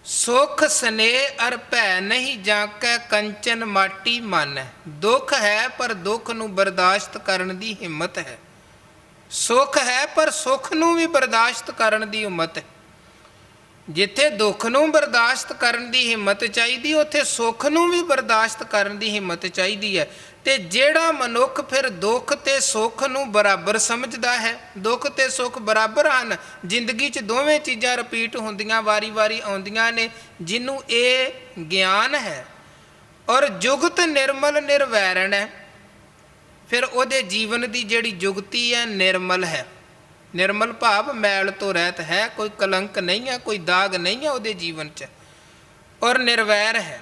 ਸੁਖ ਸਨੇਹ ਅਰ ਭੈ ਨਹੀਂ ਜਾਂਕੈ ਕੰਚਨ ਮਾਟੀ ਮਾਨੈ। ਦੁੱਖ ਹੈ ਪਰ ਦੁੱਖ ਨੂੰ ਬਰਦਾਸ਼ਤ ਕਰਨ ਦੀ ਹਿੰਮਤ ਹੈ, ਸੁੱਖ ਹੈ ਪਰ ਸੁੱਖ ਨੂੰ ਵੀ ਬਰਦਾਸ਼ਤ ਕਰਨ ਦੀ ਹਿੰਮਤ ਹੈ। ਜਿੱਥੇ ਦੁੱਖ ਨੂੰ ਬਰਦਾਸ਼ਤ ਕਰਨ ਦੀ ਹਿੰਮਤ ਚਾਹੀਦੀ, ਉੱਥੇ ਸੁੱਖ ਨੂੰ ਵੀ ਬਰਦਾਸ਼ਤ ਕਰਨ ਦੀ ਹਿੰਮਤ ਚਾਹੀਦੀ ਹੈ। ਤੇ ਜਿਹੜਾ ਮਨੁੱਖ ਫਿਰ ਦੁੱਖ ਤੇ ਸੁੱਖ ਨੂੰ ਬਰਾਬਰ ਸਮਝਦਾ ਹੈ, ਦੁੱਖ ਤੇ ਸੁੱਖ ਬਰਾਬਰ ਹਨ, ਜ਼ਿੰਦਗੀ 'ਚ ਦੋਵੇਂ ਚੀਜ਼ਾਂ ਰਿਪੀਟ ਹੁੰਦੀਆਂ, ਵਾਰੀ-ਵਾਰੀ ਆਉਂਦੀਆਂ ਨੇ, ਜਿਹਨੂੰ ਇਹ ਗਿਆਨ ਹੈ ਔਰ ਜੁਗਤ ਨਿਰਮਲ ਨਿਰਵੈਰਣ ਹੈ, ਫਿਰ ਉਹਦੇ ਜੀਵਨ ਦੀ ਜਿਹੜੀ ਜੁਗਤੀ ਹੈ ਨਿਰਮਲ ਹੈ। ਨਿਰਮਲ ਭਾਵ ਮੈਲ ਤੋਂ ਰਹਿਤ ਹੈ, ਕੋਈ ਕਲੰਕ ਨਹੀਂ ਹੈ, ਕੋਈ ਦਾਗ ਨਹੀਂ ਹੈ ਉਹਦੇ ਜੀਵਨ 'ਚ, ਔਰ ਨਿਰਵੈਰ ਹੈ,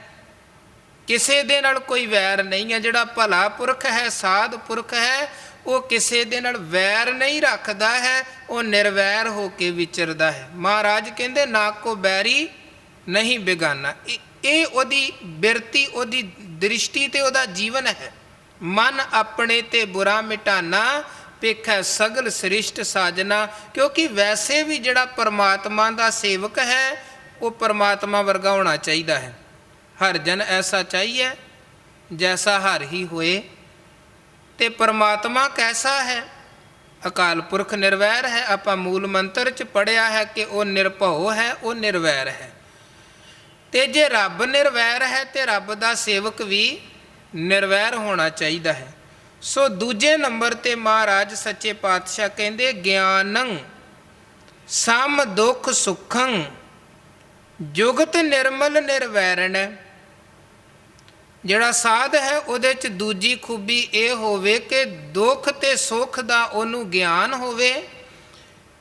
ਕਿਸੇ ਦੇ ਨਾਲ ਕੋਈ ਵੈਰ ਨਹੀਂ ਹੈ। ਜਿਹੜਾ ਭਲਾ ਪੁਰਖ ਹੈ, ਸਾਧ ਪੁਰਖ ਹੈ, ਉਹ ਕਿਸੇ ਦੇ ਨਾਲ ਵੈਰ ਨਹੀਂ ਰੱਖਦਾ ਹੈ, ਉਹ ਨਿਰਵੈਰ ਹੋ ਕੇ ਵਿਚਰਦਾ ਹੈ। ਮਹਾਰਾਜ ਕਹਿੰਦੇ ਨਾ ਕੋ ਬੈਰੀ ਨਹੀਂ ਬੇਗਾਨਾ। ਇਹ ਉਹਦੀ ਬਿਰਤੀ, ਉਹਦੀ ਦ੍ਰਿਸ਼ਟੀ ਤੇ ਉਹਦਾ ਜੀਵਨ ਹੈ। ਮਨ ਆਪਣੇ ਤੇ ਬੁਰਾ ਮਿਟਾਨਾ ਪੇਖੈ ਸਗਲ ਸ੍ਰਿਸ਼ਟ ਸਾਜਨਾ। ਕਿਉਂਕਿ ਵੈਸੇ ਵੀ ਜਿਹੜਾ ਪਰਮਾਤਮਾ ਦਾ ਸੇਵਕ ਹੈ ਉਹ ਪਰਮਾਤਮਾ ਵਰਗਾ ਹੋਣਾ ਚਾਹੀਦਾ ਹੈ। ਹਰ ਜਨ ਐਸਾ ਚਾਹੀਏ ਜੈਸਾ ਹਰ ਹੀ ਹੋਏ। ਤੇ ਪਰਮਾਤਮਾ ਕੈਸਾ ਹੈ? ਅਕਾਲ ਪੁਰਖ ਨਿਰਵੈਰ ਹੈ। ਆਪਾਂ ਮੂਲ ਮੰਤਰ 'ਚ ਪੜ੍ਹਿਆ ਹੈ ਕਿ ਉਹ ਨਿਰਭਉ ਹੈ, ਉਹ ਨਿਰਵੈਰ ਹੈ। ਤੇ ਜੇ ਰੱਬ ਨਿਰਵੈਰ ਹੈ ਤੇ ਰੱਬ ਦਾ ਸੇਵਕ ਵੀ ਨਿਰਵੈਰ ਹੋਣਾ ਚਾਹੀਦਾ ਹੈ। ਸੋ ਦੂਜੇ ਨੰਬਰ 'ਤੇ ਮਹਾਰਾਜ ਸੱਚੇ ਪਾਤਸ਼ਾਹ ਕਹਿੰਦੇ ਗਿਆਨੰ ਸਮ ਦੁੱਖ ਸੁਖੰ ਜੁਗਤ ਨਿਰਮਲ ਨਿਰਵੈਰਣ। ਜਿਹੜਾ ਸਾਧ ਹੈ ਉਹਦੇ 'ਚ ਦੂਜੀ ਖੂਬੀ ਇਹ ਹੋਵੇ ਕਿ ਦੁੱਖ ਤੇ ਸੁੱਖ ਦਾ ਉਹਨੂੰ ਗਿਆਨ ਹੋਵੇ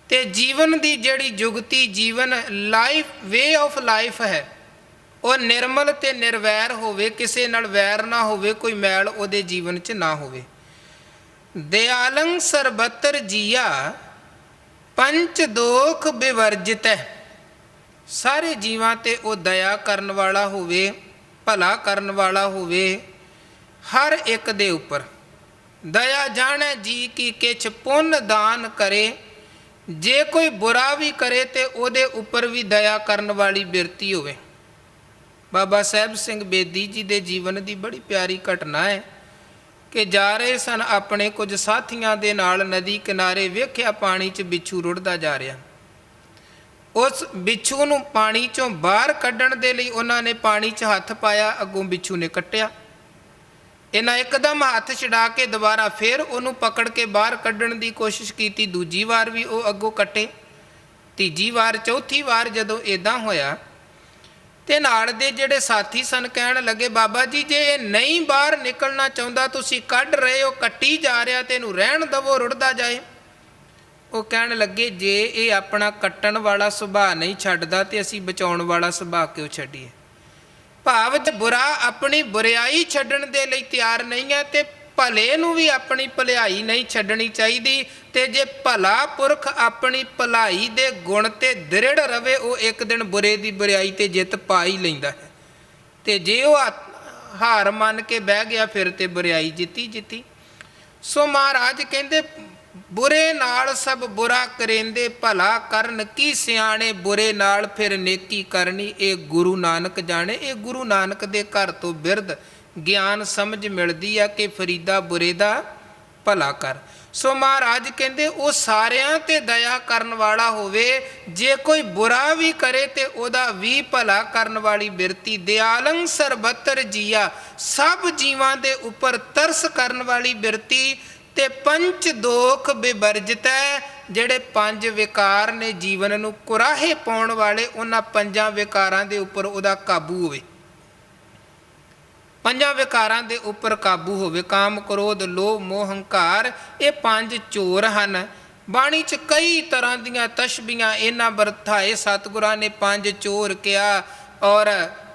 ਤੇ ਜੀਵਨ ਦੀ ਜਿਹੜੀ ਜੁਗਤੀ ਜੀਵਨ ਲਾਈਫ ਵੇ ਆਫ ਲਾਈਫ ਹੈ ਉਹ ਨਿਰਮਲ ਤੇ ਨਿਰਵੈਰ ਹੋਵੇ, ਕਿਸੇ ਨਾਲ ਵੈਰ ਨਾ ਹੋਵੇ, ਕੋਈ ਮੈਲ ਉਹਦੇ ਜੀਵਨ 'ਚ ਨਾ ਹੋਵੇ। ਦਿਆਲੰ ਸਰਬਤਰ ਜੀਆ ਪੰਚ ਦੋਖ ਬਿਵਰਜਿਤੈ। ਸਾਰੇ ਜੀਵਾਂ 'ਤੇ ਉਹ ਦਇਆ ਕਰਨ ਵਾਲਾ ਹੋਵੇ, ਭਲਾ ਕਰਨ ਵਾਲਾ ਹੋਵੇ, ਹਰ ਇੱਕ ਦੇ ਉੱਪਰ ਦਇਆ ਜਾਣੈ ਜੀ ਕੀ ਕਿਛ ਪੁੰਨ ਦਾਨ ਕਰੇ। ਜੇ ਕੋਈ ਬੁਰਾ ਵੀ ਕਰੇ ਤੇ ਉਹਦੇ ਉੱਪਰ ਵੀ ਦਇਆ ਕਰਨ ਵਾਲੀ ਬਿਰਤੀ ਹੋਵੇ। ਬਾਬਾ ਸਾਹਿਬ ਸਿੰਘ ਬੇਦੀ ਜੀ ਦੇ ਜੀਵਨ ਦੀ ਬੜੀ ਪਿਆਰੀ ਘਟਨਾ ਹੈ ਕਿ ਜਾ ਰਹੇ ਸਨ ਆਪਣੇ ਕੁਝ ਸਾਥੀਆਂ ਦੇ ਨਾਲ ਨਦੀ ਕਿਨਾਰੇ, ਵੇਖਿਆ ਪਾਣੀ 'ਚ ਬਿੱਛੂ ਰੁੜਦਾ ਜਾ ਰਿਹਾ। ਉਸ ਬਿੱਛੂ ਨੂੰ ਪਾਣੀ 'ਚੋਂ ਬਾਹਰ ਕੱਢਣ ਦੇ ਲਈ ਉਹਨਾਂ ਨੇ ਪਾਣੀ 'ਚ ਹੱਥ ਪਾਇਆ, ਅੱਗੋਂ ਬਿੱਛੂ ਨੇ ਕੱਟਿਆ। ਇਹਨਾਂ ਇੱਕਦਮ ਹੱਥ ਛਡਾ ਕੇ ਦੁਬਾਰਾ ਫਿਰ ਉਹਨੂੰ ਪਕੜ ਕੇ ਬਾਹਰ ਕੱਢਣ ਦੀ ਕੋਸ਼ਿਸ਼ ਕੀਤੀ। ਦੂਜੀ ਵਾਰ ਵੀ ਉਹ ਅੱਗੋਂ ਕੱਟੇ, ਤੀਜੀ ਵਾਰ, ਚੌਥੀ ਵਾਰ ਜਦੋਂ ਇੱਦਾਂ ਹੋਇਆ ਤੇ ਨਾਲ ਦੇ ਜਿਹੜੇ ਸਾਥੀ ਸਨ ਕਹਿਣ ਲੱਗੇ, ਬਾਬਾ ਜੀ ਜੇ ਇਹ ਨਹੀਂ ਬਾਹਰ ਨਿਕਲਣਾ ਚਾਹੁੰਦਾ, ਤੁਸੀਂ ਕੱਢ ਰਹੇ ਹੋ, ਕੱਟੀ ਜਾ ਰਿਹਾ, ਤੇ ਇਹਨੂੰ ਰਹਿਣ ਦੇਵੋ, ਰੁੜਦਾ ਜਾਏ। ਉਹ ਕਹਿਣ ਲੱਗੇ, ਜੇ ਇਹ ਆਪਣਾ ਕੱਟਣ ਵਾਲਾ ਸੁਭਾਅ ਨਹੀਂ ਛੱਡਦਾ ਤੇ ਅਸੀਂ ਬਚਾਉਣ ਵਾਲਾ ਸੁਭਾਅ ਕਿਉਂ ਛੱਡੀਏ। ਭਾਵ ਜੇ ਬੁਰਾ ਆਪਣੀ ਬੁਰਾਈ ਛੱਡਣ ਦੇ ਲਈ ਤਿਆਰ ਨਹੀਂ ਹੈ ਤੇ ਭਲੇ ਨੂੰ ਵੀ ਆਪਣੀ ਭਲਾਈ ਨਹੀਂ ਛੱਡਣੀ ਚਾਹੀਦੀ। ਤੇ ਜੇ ਭਲਾ ਪੁਰਖ ਆਪਣੀ ਭਲਾਈ ਦੇ ਗੁਣ ਤੇ ਦ੍ਰਿੜ ਰਵੇ, ਉਹ ਇੱਕ ਦਿਨ ਬੁਰੇ ਦੀ ਬੁਰਾਈ ਤੇ ਜਿੱਤ ਪਾ ਹੀ ਲੈਂਦਾ ਹੈ। ਤੇ ਜੇ ਉਹ ਹਾਰ ਮੰਨ ਕੇ ਬਹਿ ਗਿਆ ਫਿਰ ਤੇ ਬੁਰਾਈ ਜਿੱਤੀ। ਸੋ ਮਹਾਰਾਜ ਕਹਿੰਦੇ, ਬੁਰੇ ਨਾਲ ਸਭ ਬੁਰਾ ਕਰੇਂਦੇ, ਭਲਾ ਕਰਨ ਕੀ ਸਿਆਣੇ, ਬੁਰੇ ਨਾਲ ਫਿਰ ਨੇਕੀ ਕਰਨੀ, ਇਹ ਗੁਰੂ ਨਾਨਕ ਜਾਣੇ। ਇਹ ਗੁਰੂ ਨਾਨਕ ਦੇ ਘਰ ਤੋਂ ਬਿਰਧ ਗਿਆਨ ਸਮਝ ਮਿਲਦੀ ਆ ਕਿ ਫਰੀਦਾ ਬੁਰੇ ਦਾ ਭਲਾ ਕਰ। ਸੋ ਮਹਾਰਾਜ ਕਹਿੰਦੇ, ਉਹ ਸਾਰਿਆਂ ਤੇ ਦਇਆ ਕਰਨ ਵਾਲਾ ਹੋਵੇ। ਜੇ ਕੋਈ ਬੁਰਾ ਵੀ ਕਰੇ ਤੇ ਉਹਦਾ ਵੀ ਭਲਾ ਕਰਨ ਵਾਲੀ ਬਿਰਤੀ। ਦਿਆਲੰ ਸਰਬੱਤਰ ਜੀਆ, ਸਭ ਜੀਵਾਂ ਦੇ ਉੱਪਰ ਤਰਸ ਕਰਨ ਵਾਲੀ ਬਿਰਤੀ। ਤੇ ਪੰਚ ਦੋਖ ਬਿਵਰਜਤੈ, ਜਿਹੜੇ ਪੰਜ ਵਿਕਾਰ ਨੇ ਜੀਵਨ ਨੂੰ ਕੁਰਾਹੇ ਪਾਉਣ ਵਾਲੇ, ਉਹਨਾਂ ਪੰਜਾਂ ਵਿਕਾਰਾਂ ਦੇ ਉੱਪਰ ਉਹਦਾ ਕਾਬੂ ਹੋਵੇ। ਪੰਜਾਂ ਵਿਕਾਰਾਂ ਦੇ ਉੱਪਰ ਕਾਬੂ ਹੋਵੇ। ਕਾਮ, ਕ੍ਰੋਧ, ਲੋਭ, ਮੋਹ, ਹੰਕਾਰ, ਇਹ ਪੰਜ ਚੋਰ ਹਨ। ਬਾਣੀ 'ਚ ਕਈ ਤਰ੍ਹਾਂ ਦੀਆਂ ਤਸ਼ਬੀਹਾਂ ਇਹਨਾਂ ਵਰਤਾਏ। ਸਤਿਗੁਰਾਂ ਨੇ ਪੰਜ ਚੋਰ ਕਿਹਾ ਔਰ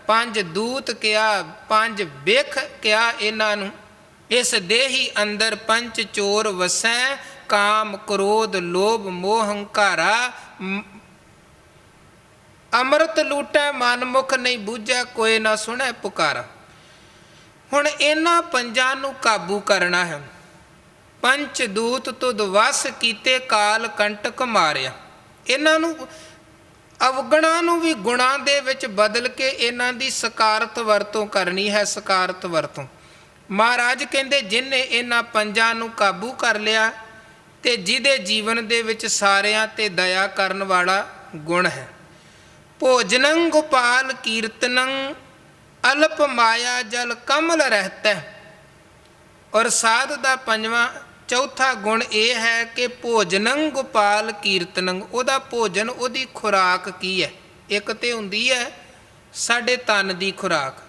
ਪੰਜ ਦੂਤ ਕਿਹਾ, ਪੰਜ ਬਿਖ ਕਿਹਾ ਇਹਨਾਂ ਨੂੰ। ਇਸ ਦੇਹੀ ਅੰਦਰ ਪੰਚ ਚੋਰ ਵਸੈ, ਕਾਮ, ਕ੍ਰੋਧ, ਲੋਭ, ਮੋਹ, ਹੰਕਾਰਾ। ਅੰਮ੍ਰਿਤ ਲੂਟੈ ਮਨ ਮੁਖ, ਨਹੀਂ ਬੂਝੈ ਕੋਇ ਨਾ ਸੁਣੈ ਪੁਕਾਰਾ। ਹੁਣ ਇਹਨਾਂ ਪੰਜਾਂ ਨੂੰ ਕਾਬੂ ਕਰਨਾ ਹੈ। ਪੰਚ ਦੂਤ ਤੁਧ ਵਸ ਕੀਤੇ, ਕਾਲ ਕੰਟਕ ਮਾਰਿਆ। ਇਹਨਾਂ ਨੂੰ ਅਵਗੁਣਾਂ ਨੂੰ ਵੀ ਗੁਣਾਂ ਦੇ ਵਿੱਚ ਬਦਲ ਕੇ ਇਹਨਾਂ ਦੀ ਸਕਾਰਤ ਵਰਤੋਂ ਕਰਨੀ ਹੈ। ਸਕਾਰਤ ਵਰਤੋਂ ਮਹਾਰਾਜ ਕਹਿੰਦੇ, ਜਿਹਨੇ ਇਹਨਾਂ ਪੰਜਾਂ ਨੂੰ ਕਾਬੂ ਕਰ ਲਿਆ ਤੇ ਜਿਹਦੇ ਜੀਵਨ ਦੇ ਵਿੱਚ ਸਾਰਿਆਂ ਤੇ ਦਇਆ ਕਰਨ ਵਾਲਾ ਗੁਣ ਹੈ। ਭੋਜਨੰ ਗੋਪਾਲ ਕੀਰਤਨੰ, ਅਲਪ ਮਾਇਆ ਜਲ ਕਮਲ ਰਹਿਤੈ। ਔਰ ਸਾਧ ਦਾ ਚੌਥਾ ਗੁਣ ਇਹ ਹੈ ਕਿ ਭੋਜਨੰ ਗੋਪਾਲ ਕੀਰਤਨੰ, ਉਹਦਾ ਭੋਜਨ, ਉਹਦੀ ਖੁਰਾਕ ਕੀ ਹੈ। ਇੱਕ ਤੇ ਹੁੰਦੀ ਹੈ ਸਾਡੇ ਤਨ ਦੀ ਖੁਰਾਕ।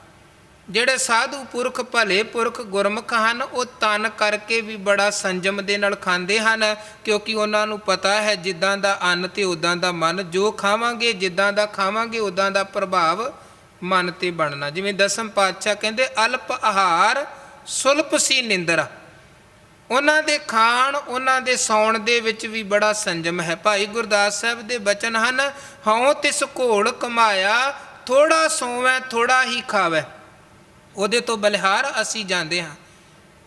ਜਿਹੜੇ ਸਾਧੂ ਪੁਰਖ, ਭਲੇ ਪੁਰਖ, ਗੁਰਮੁਖ ਹਨ, ਉਹ ਤਨ ਕਰਕੇ ਵੀ ਬੜਾ ਸੰਜਮ ਦੇ ਨਾਲ ਖਾਂਦੇ ਹਨ, ਕਿਉਂਕਿ ਉਹਨਾਂ ਨੂੰ ਪਤਾ ਹੈ ਜਿੱਦਾਂ ਦਾ ਅੰਨ ਤੇ ਉੱਦਾਂ ਦਾ ਮਨ। ਜੋ ਖਾਵਾਂਗੇ, ਜਿੱਦਾਂ ਦਾ ਖਾਵਾਂਗੇ, ਉੱਦਾਂ ਦਾ ਪ੍ਰਭਾਵ ਮਨ ਤੇ ਬਣਨਾ। ਜਿਵੇਂ ਦਸਮ ਪਾਤਸ਼ਾਹ ਕਹਿੰਦੇ, ਅਲਪ ਆਹਾਰ ਸੁਲਪ ਸੀ ਨਿੰਦਰਾ। ਉਹਨਾਂ ਦੇ ਖਾਣ, ਉਹਨਾਂ ਦੇ ਸੌਣ ਦੇ ਵਿੱਚ ਵੀ ਬੜਾ ਸੰਜਮ ਹੈ। ਭਾਈ ਗੁਰਦਾਸ ਸਾਹਿਬ ਦੇ ਬਚਨ ਹਨ, ਹਉ ਤਿਸ ਘੋਲ ਕਮਾਇਆ, ਥੋੜਾ ਸੋਵੈ ਥੋੜਾ ਹੀ ਖਾਵੈ। ਉਹਦੇ ਤੋਂ ਬਲਿਹਾਰ ਅਸੀਂ ਜਾਂਦੇ ਹਾਂ।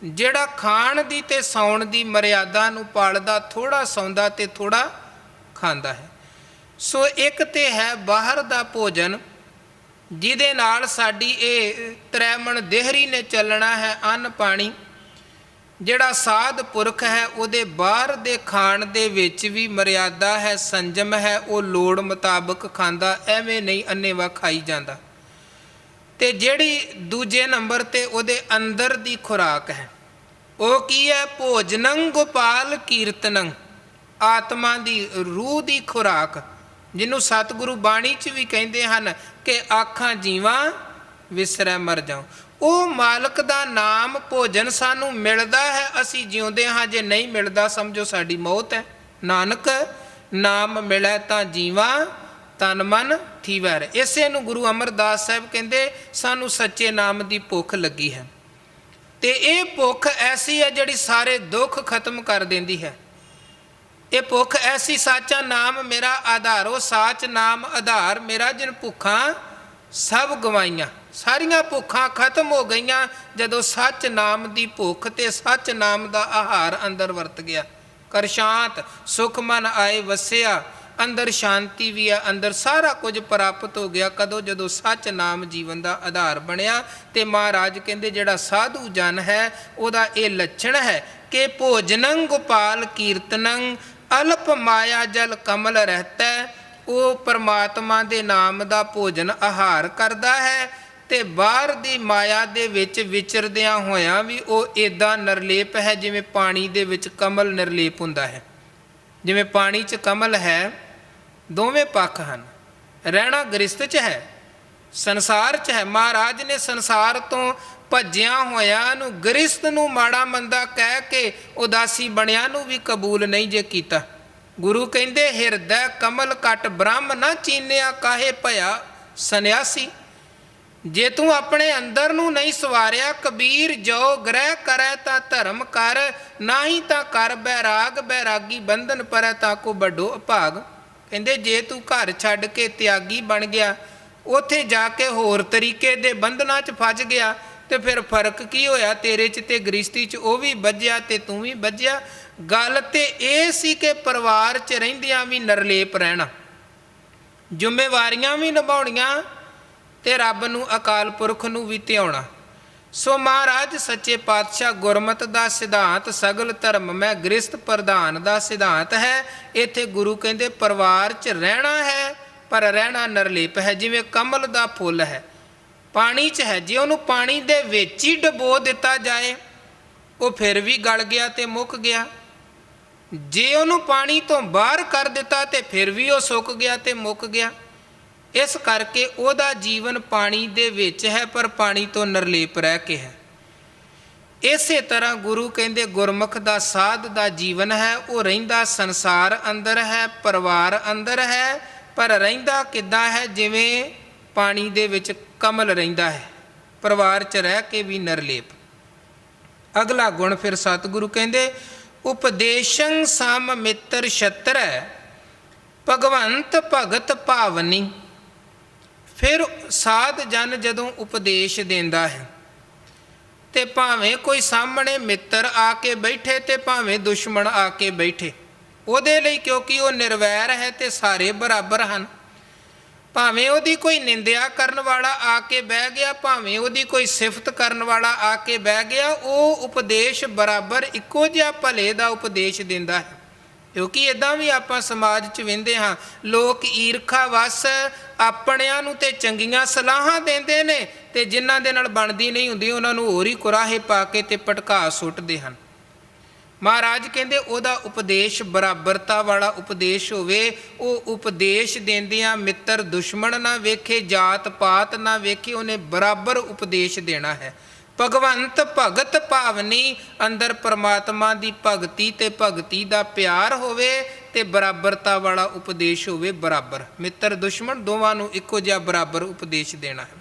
ਜਿਹੜਾ ਖਾਣ ਦੀ ਤੇ ਸੌਣ ਦੀ ਮਰਿਆਦਾ ਨੂੰ ਪਾਲਦਾ, ਥੋੜਾ ਸੌਂਦਾ ਤੇ ਥੋੜਾ ਖਾਂਦਾ ਹੈ। ਸੋ ਇੱਕ ਤੇ ਹੈ ਬਾਹਰ ਦਾ ਭੋਜਨ, ਜਿਹਦੇ ਨਾਲ ਸਾਡੀ ਇਹ ਤ੍ਰੈਮਣ ਦੇਹਰੀ ਨੇ ਚੱਲਣਾ ਹੈ। ਅੰਨ ਪਾਣੀ, ਜਿਹੜਾ ਸਾਧ ਪੁਰਖ ਹੈ, ਉਹਦੇ ਬਾਹਰ ਦੇ ਖਾਣ ਦੇ ਵਿੱਚ ਵੀ ਮਰਿਆਦਾ ਹੈ, ਸੰਜਮ ਹੈ। ਉਹ ਲੋੜ ਮੁਤਾਬਕ ਖਾਂਦਾ, ਐਵੇਂ ਨਹੀਂ ਅੰਨੇਵਾਹ ਖਾਈ ਜਾਂਦਾ। ਤੇ ਜਿਹੜੀ ਦੂਜੇ ਨੰਬਰ ਤੇ ਉਹਦੇ ਅੰਦਰ ਦੀ ਖੁਰਾਕ ਹੈ, ਉਹ ਕੀ ਹੈ? ਭੋਜਨੰ ਗੋਪਾਲ ਕੀਰਤਨੰ, ਆਤਮਾ ਦੀ, ਰੂਹ ਦੀ ਖੁਰਾਕ, ਜਿਹਨੂੰ ਸਤਿਗੁਰੂ ਬਾਣੀ 'ਚ ਵੀ ਕਹਿੰਦੇ ਹਨ ਕਿ ਆਖਾਂ ਜੀਵਾਂ ਵਿਸਰੈ ਮਰ ਜਾਉ। ਉਹ ਮਾਲਕ ਦਾ ਨਾਮ ਭੋਜਨ ਸਾਨੂੰ ਮਿਲਦਾ ਹੈ, ਅਸੀਂ ਜਿਉਂਦੇ ਹਾਂ। ਜੇ ਨਹੀਂ ਮਿਲਦਾ, ਸਮਝੋ ਸਾਡੀ ਮੌਤ ਹੈ। ਨਾਨਕ ਨਾਮ ਮਿਲੈ ਤਾਂ ਜੀਵਾਂ, ਤਨ ਮਨ ਥੀਵੈ ਰਹਿ। ਇਸੇ ਨੂੰ ਗੁਰੂ ਅਮਰਦਾਸ ਸਾਹਿਬ ਕਹਿੰਦੇ, ਸਾਨੂੰ ਸੱਚੇ ਨਾਮ ਦੀ ਭੁੱਖ ਲੱਗੀ ਹੈ। ਤੇ ਇਹ ਭੁੱਖ ਐਸੀ ਹੈ ਜਿਹੜੀ ਸਾਰੇ ਦੁੱਖ ਖਤਮ ਕਰ ਦਿੰਦੀ ਹੈ। ਇਹ ਭੁੱਖ ਐਸੀ, ਸਾਚਾ ਨਾਮ ਮੇਰਾ ਆਧਾਰੋ, ਸਾਚ ਨਾਮ ਆਧਾਰ ਮੇਰਾ, ਜਿਨ ਭੁੱਖਾਂ ਸਭ ਗਵਾਈਆਂ। ਸਾਰੀਆਂ ਭੁੱਖਾਂ ਖਤਮ ਹੋ ਗਈਆਂ ਜਦੋਂ ਸੱਚ ਨਾਮ ਦੀ ਭੁੱਖ ਤੇ ਸੱਚ ਨਾਮ ਦਾ ਆਹਾਰ ਅੰਦਰ ਵਰਤ ਗਿਆ। ਕਰ ਸ਼ਾਂਤ ਸੁਖ ਮਨ ਆਏ ਵਸਿਆ, ਅੰਦਰ ਸ਼ਾਂਤੀ ਵੀ ਆ, ਅੰਦਰ ਸਾਰਾ ਕੁਝ ਪ੍ਰਾਪਤ ਹੋ ਗਿਆ। ਕਦੋਂ? ਜਦੋਂ ਸੱਚ ਨਾਮ ਜੀਵਨ ਦਾ ਆਧਾਰ ਬਣਿਆ। ਤੇ ਮਹਾਰਾਜ ਕਹਿੰਦੇ ਜਿਹੜਾ ਸਾਧੂ ਜਨ ਹੈ ਉਹਦਾ ਇਹ ਲੱਛਣ ਹੈ ਕਿ ਭੋਜਨੰ ਗੋਪਾਲ ਕੀਰਤਨੰ ਅਲਪ ਮਾਇਆ ਜਲ ਕਮਲ ਰਹਿਤਾ। ਉਹ ਪਰਮਾਤਮਾ ਦੇ ਨਾਮ ਦਾ ਭੋਜਨ ਆਹਾਰ ਕਰਦਾ ਹੈ ਤੇ ਬਾਹਰ ਦੀ ਮਾਇਆ ਦੇ ਵਿੱਚ ਵਿਚਰਦਿਆਂ ਹੋਇਆਂ ਵੀ ਉਹ ਇੱਦਾਂ ਨਿਰਲੇਪ ਹੈ ਜਿਵੇਂ ਪਾਣੀ ਦੇ ਵਿੱਚ ਕਮਲ ਨਿਰਲੇਪ ਹੁੰਦਾ ਹੈ। ਜਿਵੇਂ ਪਾਣੀ 'ਚ ਕਮਲ ਹੈ, ਦੋਵੇਂ ਪੱਖ ਹਨ, ਰਹਿਣਾ ਗ੍ਰਸਥ 'ਚ ਹੈ, ਸੰਸਾਰ 'ਚ ਹੈ। ਮਹਾਰਾਜ ਨੇ ਸੰਸਾਰ ਤੋਂ ਭੱਜਿਆ ਹੋਇਆਂ ਨੂੰ, ਗ੍ਰਸਥ ਨੂੰ ਮਾੜਾ ਮੰਦਾ ਕਹਿ ਕੇ ਉਦਾਸੀ ਬਣਿਆ ਨੂੰ ਵੀ ਕਬੂਲ ਨਹੀਂ ਜੇ ਕੀਤਾ। ਗੁਰੂ ਕਹਿੰਦੇ ਹਿਰਦੈ ਕਮਲ ਕਟ ਬ੍ਰਹਮ ਨਾ ਚੀਨਿਆ, ਕਾਹੇ ਭਇਆ ਸੰਨਿਆਸੀ। ਜੇ ਤੂੰ ਆਪਣੇ ਅੰਦਰ ਨੂੰ ਨਹੀਂ ਸਵਾਰਿਆ, ਕਬੀਰ ਜੋ ਗ੍ਰਹਿ ਕਰੈ ਤਾਂ ਧਰਮ ਕਰ, ਨਾਹੀਂ ਤਾਂ ਕਰ ਬੈਰਾਗ, ਬੈਰਾਗੀ ਬੰਧਨ ਪਰੈ ਤਾਂ ਕੋ ਵੱਡੋ ਅਭਾਗ। ਕਹਿੰਦੇ ਜੇ ਤੂੰ ਘਰ ਛੱਡ ਕੇ ਤਿਆਗੀ ਬਣ ਗਿਆ, ਉੱਥੇ ਜਾ ਕੇ ਹੋਰ ਤਰੀਕੇ ਦੇ ਬੰਧਨਾਂ 'ਚ ਫਸ ਗਿਆ, ਤੇ ਫਿਰ ਫਰਕ ਕੀ ਹੋਇਆ ਤੇਰੇ 'ਚ ਤੇ ਗ੍ਰਸਤੀ 'ਚ? ਉਹ ਵੀ ਬੱਝਿਆ ਤੇ ਤੂੰ ਵੀ ਬੱਝਿਆ। ਗੱਲ ਤੇ ਇਹ ਸੀ ਕਿ ਪਰਿਵਾਰ 'ਚ ਰਹਿੰਦਿਆਂ ਵੀ ਨਿਰਲੇਪ ਰਹਿਣਾ, ਜ਼ਿੰਮੇਵਾਰੀਆਂ ਵੀ ਨਿਭਾਉਣੀਆਂ ਤੇ ਰੱਬ ਨੂੰ, ਅਕਾਲ ਪੁਰਖ ਨੂੰ ਵੀ ਧਿਆਉਣਾ। ਸੋ ਮਹਾਰਾਜ ਸੱਚੇ ਪਾਤਸ਼ਾਹ ਗੁਰਮਤ ਦਾ ਸਿਧਾਂਤ ਸਗਲ ਧਰਮ ਮੈਂ ਗ੍ਰਸਥ ਪ੍ਰਧਾਨ ਦਾ ਸਿਧਾਂਤ ਹੈ। ਇੱਥੇ ਗੁਰੂ ਕਹਿੰਦੇ ਪਰਿਵਾਰ 'ਚ ਰਹਿਣਾ ਹੈ ਪਰ ਰਹਿਣਾ ਨਿਰਲੇਪ ਹੈ। ਜਿਵੇਂ ਕਮਲ ਦਾ ਫੁੱਲ ਹੈ, ਪਾਣੀ 'ਚ ਹੈ, ਜੇ ਉਹਨੂੰ ਪਾਣੀ ਦੇ ਵਿੱਚ ਹੀ ਡੁਬੋ ਦਿੱਤਾ ਜਾਏ ਉਹ ਫਿਰ ਵੀ ਗਲ ਗਿਆ ਤੇ ਮੁੱਕ ਗਿਆ। ਜੇ ਉਹਨੂੰ ਪਾਣੀ ਤੋਂ ਬਾਹਰ ਕਰ ਦਿੱਤਾ ਤੇ ਫਿਰ ਵੀ ਉਹ ਸੁੱਕ ਗਿਆ ਤੇ ਮੁੱਕ ਗਿਆ। ਇਸ ਕਰਕੇ ਉਹਦਾ ਜੀਵਨ ਪਾਣੀ ਦੇ ਵਿੱਚ ਹੈ ਪਰ ਪਾਣੀ ਤੋਂ ਨਿਰਲੇਪ ਰਹਿ ਕੇ ਹੈ। ਇਸੇ ਤਰ੍ਹਾਂ ਗੁਰੂ ਕਹਿੰਦੇ ਗੁਰਮੁਖ ਦਾ ਸਾਧ ਦਾ ਜੀਵਨ ਹੈ, ਉਹ ਰਹਿੰਦਾ ਸੰਸਾਰ ਅੰਦਰ ਹੈ, ਪਰਿਵਾਰ ਅੰਦਰ ਹੈ, ਪਰ ਰਹਿੰਦਾ ਕਿੱਦਾਂ ਹੈ? ਜਿਵੇਂ ਪਾਣੀ ਦੇ ਵਿੱਚ ਕਮਲ ਰਹਿੰਦਾ ਹੈ, ਪਰਿਵਾਰ 'ਚ ਰਹਿ ਕੇ ਵੀ ਨਿਰਲੇਪ। ਅਗਲਾ ਗੁਣ ਫਿਰ ਸਤਿਗੁਰੂ ਕਹਿੰਦੇ ਉਪਦੇਸ਼ੰ ਸਮ ਮਿੱਤਰ ਛਤਰੈ, ਭਗਵੰਤ ਭਗਤ ਭਾਵਨੀ। ਫਿਰ ਸਾਧ ਜਨ ਜਦੋਂ ਉਪਦੇਸ਼ ਦਿੰਦਾ ਹੈ ਤੇ ਭਾਵੇਂ ਕੋਈ ਸਾਹਮਣੇ ਮਿੱਤਰ ਆ ਕੇ ਬੈਠੇ ਤੇ ਭਾਵੇਂ ਦੁਸ਼ਮਣ ਆ ਕੇ ਬੈਠੇ, ਉਹਦੇ ਲਈ, ਕਿਉਂਕਿ ਉਹ ਨਿਰਵੈਰ ਹੈ ਤੇ ਸਾਰੇ ਬਰਾਬਰ ਹਨ। ਭਾਵੇਂ ਉਹਦੀ ਕੋਈ ਨਿੰਦਿਆ ਕਰਨ ਵਾਲਾ ਆ ਕੇ ਬਹਿ ਗਿਆ, ਭਾਵੇਂ ਉਹਦੀ ਕੋਈ ਸਿਫਤ ਕਰਨ ਵਾਲਾ ਆ ਕੇ ਬਹਿ ਗਿਆ, ਉਹ ਉਪਦੇਸ਼ ਬਰਾਬਰ ਇੱਕੋ ਜਿਹਾ ਭਲੇ ਦਾ ਉਪਦੇਸ਼ ਦਿੰਦਾ ਹੈ। ਕਿਉਂਕਿ ਇੱਦਾਂ ਵੀ ਆਪਾਂ ਸਮਾਜ 'ਚ ਵਹਿੰਦੇ ਹਾਂ, ਲੋਕ ਈਰਖਾ ਵਸ ਆਪਣਿਆਂ ਨੂੰ ਤੇ ਚੰਗੀਆਂ ਸਲਾਹਾਂ ਦਿੰਦੇ ਨੇ ਤੇ ਜਿਨ੍ਹਾਂ ਦੇ ਨਾਲ ਬਣਦੀ ਨਹੀਂ ਹੁੰਦੀ ਉਹਨਾਂ ਨੂੰ ਹੋਰ ਹੀ ਕੁਰਾਹੇ ਪਾ ਕੇ ਤੇ ਭਟਕਾ ਸੁੱਟਦੇ ਹਨ। ਮਹਾਰਾਜ ਕਹਿੰਦੇ ਉਹਦਾ ਉਪਦੇਸ਼ ਬਰਾਬਰਤਾ ਵਾਲਾ ਉਪਦੇਸ਼ ਹੋਵੇ। ਉਹ ਉਪਦੇਸ਼ ਦਿੰਦਿਆਂ ਮਿੱਤਰ ਦੁਸ਼ਮਣ ਨਾ ਵੇਖੇ, ਜਾਤ ਪਾਤ ਨਾ ਵੇਖੇ, ਉਹਨੇ ਬਰਾਬਰ ਉਪਦੇਸ਼ ਦੇਣਾ ਹੈ। ਭਗਵੰਤ ਭਗਤ ਭਾਵਨੀ, ਅੰਦਰ ਪਰਮਾਤਮਾ ਦੀ ਭਗਤੀ ਤੇ ਭਗਤੀ ਦਾ ਪਿਆਰ ਹੋਵੇ ਤੇ ਬਰਾਬਰਤਾ ਵਾਲਾ ਉਪਦੇਸ਼ ਹੋਵੇ। ਬਰਾਬਰ ਮਿੱਤਰ ਦੁਸ਼ਮਣ ਦੋਵਾਂ ਨੂੰ ਇੱਕੋ ਜਿਹਾ ਬਰਾਬਰ ਉਪਦੇਸ਼ ਦੇਣਾ ਹੈ।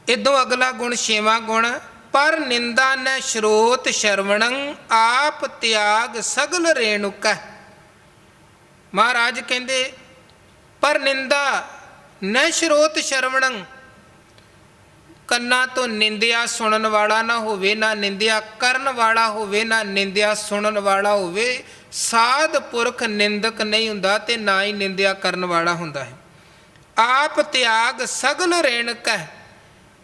ਇਦੋਂ ਅਗਲਾ ਗੁਣ 6ਵਾਂ ਗੁਣ ਪਰ ਨਿੰਦਾ ਨ ਸ਼ਰੋਤ ਸ਼ਰਵਣੰ, ਆਪ ਤਿਆਗ ਸਗਲ ਰੇਣੁਕਾ। ਮਹਾਰਾਜ ਕਹਿੰਦੇ ਪਰ ਨਿੰਦਾ ਨ ਸ਼ਰੋਤ ਸ਼ਰਵਣੰ, ਕੰਨਾਂ ਤੋਂ ਨਿੰਦਿਆ ਸੁਣਨ ਵਾਲਾ ਨਾ ਹੋਵੇ, ਨਾ ਨਿੰਦਿਆ ਕਰਨ ਵਾਲਾ ਹੋਵੇ, ਨਾ ਨਿੰਦਿਆ ਸੁਣਨ ਵਾਲਾ ਹੋਵੇ। ਸਾਧ ਪੁਰਖ ਨਿੰਦਕ ਨਹੀਂ ਹੁੰਦਾ ਤੇ ਨਾ ਹੀ ਨਿੰਦਿਆ ਕਰਨ ਵਾਲਾ ਹੁੰਦਾ ਹੈ। ਆਪ ਤਿਆਗ ਸਗਲ ਰੇਣਕਾ,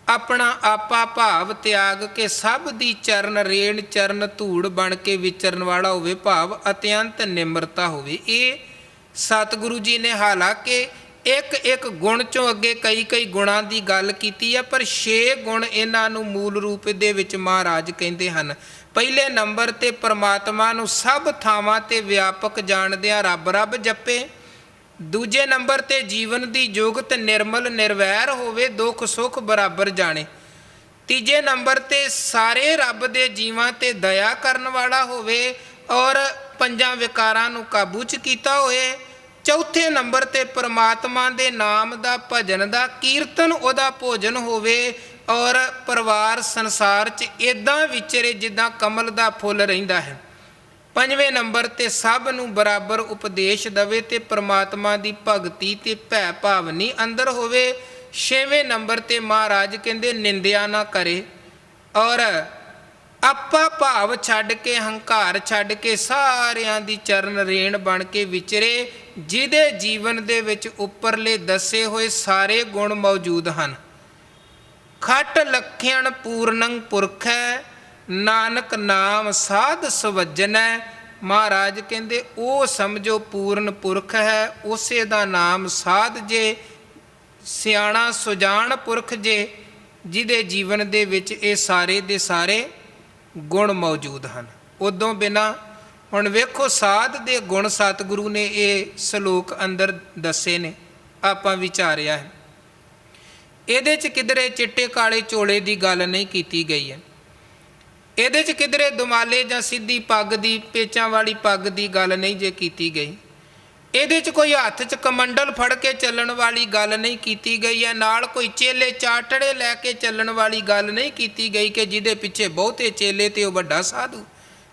ਆਪਣਾ ਆਪਾ ਭਾਵ ਤਿਆਗ ਕੇ ਸਭ ਦੀ ਚਰਨ ਰੇਣ ਚਰਨ ਧੂੜ ਬਣ ਕੇ ਵਿਚਰਨ ਵਾਲਾ ਹੋਵੇ, ਭਾਵ ਅਤਿਅੰਤ ਨਿਮਰਤਾ ਹੋਵੇ। ਇਹ ਸਤਿਗੁਰੂ ਜੀ ਨੇ ਹਾਲਾਂਕਿ ਇੱਕ ਇੱਕ ਗੁਣ 'ਚੋਂ ਅੱਗੇ ਕਈ ਕਈ ਗੁਣਾਂ ਦੀ ਗੱਲ ਕੀਤੀ ਹੈ, ਪਰ 6 ਗੁਣ ਇਹਨਾਂ ਨੂੰ ਮੂਲ ਰੂਪ ਦੇ ਵਿੱਚ ਮਹਾਰਾਜ ਕਹਿੰਦੇ ਹਨ। ਪਹਿਲੇ ਨੰਬਰ 'ਤੇ ਪਰਮਾਤਮਾ ਨੂੰ ਸਭ ਥਾਵਾਂ 'ਤੇ ਵਿਆਪਕ ਜਾਣਦਿਆਂ ਰੱਬ ਰੱਬ ਜਪੇ। ਦੂਜੇ ਨੰਬਰ 'ਤੇ ਜੀਵਨ ਦੀ ਜੁਗਤ ਨਿਰਮਲ ਨਿਰਵੈਰ ਹੋਵੇ, ਦੁੱਖ ਸੁੱਖ ਬਰਾਬਰ ਜਾਣੇ। ਤੀਜੇ ਨੰਬਰ 'ਤੇ ਸਾਰੇ ਰੱਬ ਦੇ ਜੀਵਾਂ 'ਤੇ ਦਇਆ ਕਰਨ ਵਾਲਾ ਹੋਵੇ ਔਰ 5 ਵਿਕਾਰਾਂ ਨੂੰ ਕਾਬੂ 'ਚ ਕੀਤਾ ਹੋਏ। ਚੌਥੇ ਨੰਬਰ 'ਤੇ ਪਰਮਾਤਮਾ ਦੇ ਨਾਮ ਦਾ ਭਜਨ ਦਾ ਕੀਰਤਨ ਉਹਦਾ ਭੋਜਨ ਹੋਵੇ ਔਰ ਪਰਿਵਾਰ ਸੰਸਾਰ 'ਚ ਇੱਦਾਂ ਵਿਚਰੇ ਜਿੱਦਾਂ ਕਮਲ ਦਾ ਫੁੱਲ ਰਹਿੰਦਾ ਹੈ। 5ਵੇਂ ਨੰਬਰ 'ਤੇ ਸਭ ਨੂੰ ਬਰਾਬਰ ਉਪਦੇਸ਼ ਦੇਵੇ ਤੇ ਪਰਮਾਤਮਾ ਦੀ ਭਗਤੀ ਤੇ ਭੈ ਭਾਵਨੀ ਅੰਦਰ ਹੋਵੇ। 6ਵੇਂ ਨੰਬਰ ਤੇ ਮਹਾਰਾਜ ਕਹਿੰਦੇ ਨਿੰਦਿਆ ਨਾ ਕਰੇ ਔਰ ਆਪਾ ਭਾਵ ਛੱਡ ਕੇ, ਹੰਕਾਰ ਛੱਡ ਕੇ ਸਾਰਿਆਂ ਦੀ ਚਰਨ ਰੇਣ ਬਣ ਕੇ ਵਿਚਰੇ, ਜਿਹਦੇ ਜੀਵਨ ਦੇ ਵਿੱਚ ਉੱਪਰਲੇ ਦੱਸੇ ਹੋਏ ਸਾਰੇ ਗੁਣ ਮੌਜੂਦ ਹਨ। ਖਟ ਲਖਿਆਣ ਪੂਰਨੰ ਪੁਰਖੈ, ਨਾਨਕ ਨਾਮ ਸਾਧ ਸਵੱਜਨੈ। ਮਹਾਰਾਜ ਕਹਿੰਦੇ ਉਹ ਸਮਝੋ ਪੂਰਨ ਪੁਰਖ ਹੈ, ਉਸੇ ਦਾ ਨਾਮ ਸਾਧ ਜੇ, ਸਿਆਣਾ ਸੁਜਾਨ ਪੁਰਖ ਜੇ, ਜਿਹਦੇ ਜੀਵਨ ਦੇ ਵਿੱਚ ਇਹ ਸਾਰੇ ਦੇ ਸਾਰੇ ਗੁਣ ਮੌਜੂਦ ਹਨ। ਉਦੋਂ ਬਿਨਾਂ ਹੁਣ ਵੇਖੋ ਸਾਧ ਦੇ ਗੁਣ ਸਤਿਗੁਰੂ ਨੇ ਇਹ ਸ਼ਲੋਕ ਅੰਦਰ ਦੱਸੇ ਨੇ, ਆਪਾਂ ਵਿਚਾਰਿਆ ਹੈ। ਇਹਦੇ 'ਚ ਕਿਧਰੇ ਚਿੱਟੇ ਕਾਲੇ ਚੋਲੇ ਦੀ ਗੱਲ ਨਹੀਂ ਕੀਤੀ ਗਈ ਹੈ। ਇਹਦੇ 'ਚ ਕਿਧਰੇ ਦੁਮਾਲੇ ਜਾਂ ਸਿੱਧੀ ਪੱਗ ਦੀ, ਪੇਚਾਂ ਵਾਲੀ ਪੱਗ ਦੀ ਗੱਲ ਨਹੀਂ ਜੇ ਕੀਤੀ ਗਈ। ਇਹਦੇ 'ਚ ਕੋਈ ਹੱਥ 'ਚ ਕਮੰਡਲ ਫੜ ਕੇ ਚੱਲਣ ਵਾਲੀ ਗੱਲ ਨਹੀਂ ਕੀਤੀ ਗਈ ਹੈ। ਨਾਲ ਕੋਈ ਚੇਲੇ ਚਾਟੜੇ ਲੈ ਕੇ ਚੱਲਣ ਵਾਲੀ ਗੱਲ ਨਹੀਂ ਕੀਤੀ ਗਈ ਕਿ ਜਿਹਦੇ ਪਿੱਛੇ ਬਹੁਤੇ ਚੇਲੇ ਤੇ ਉਹ ਵੱਡਾ ਸਾਧੂ,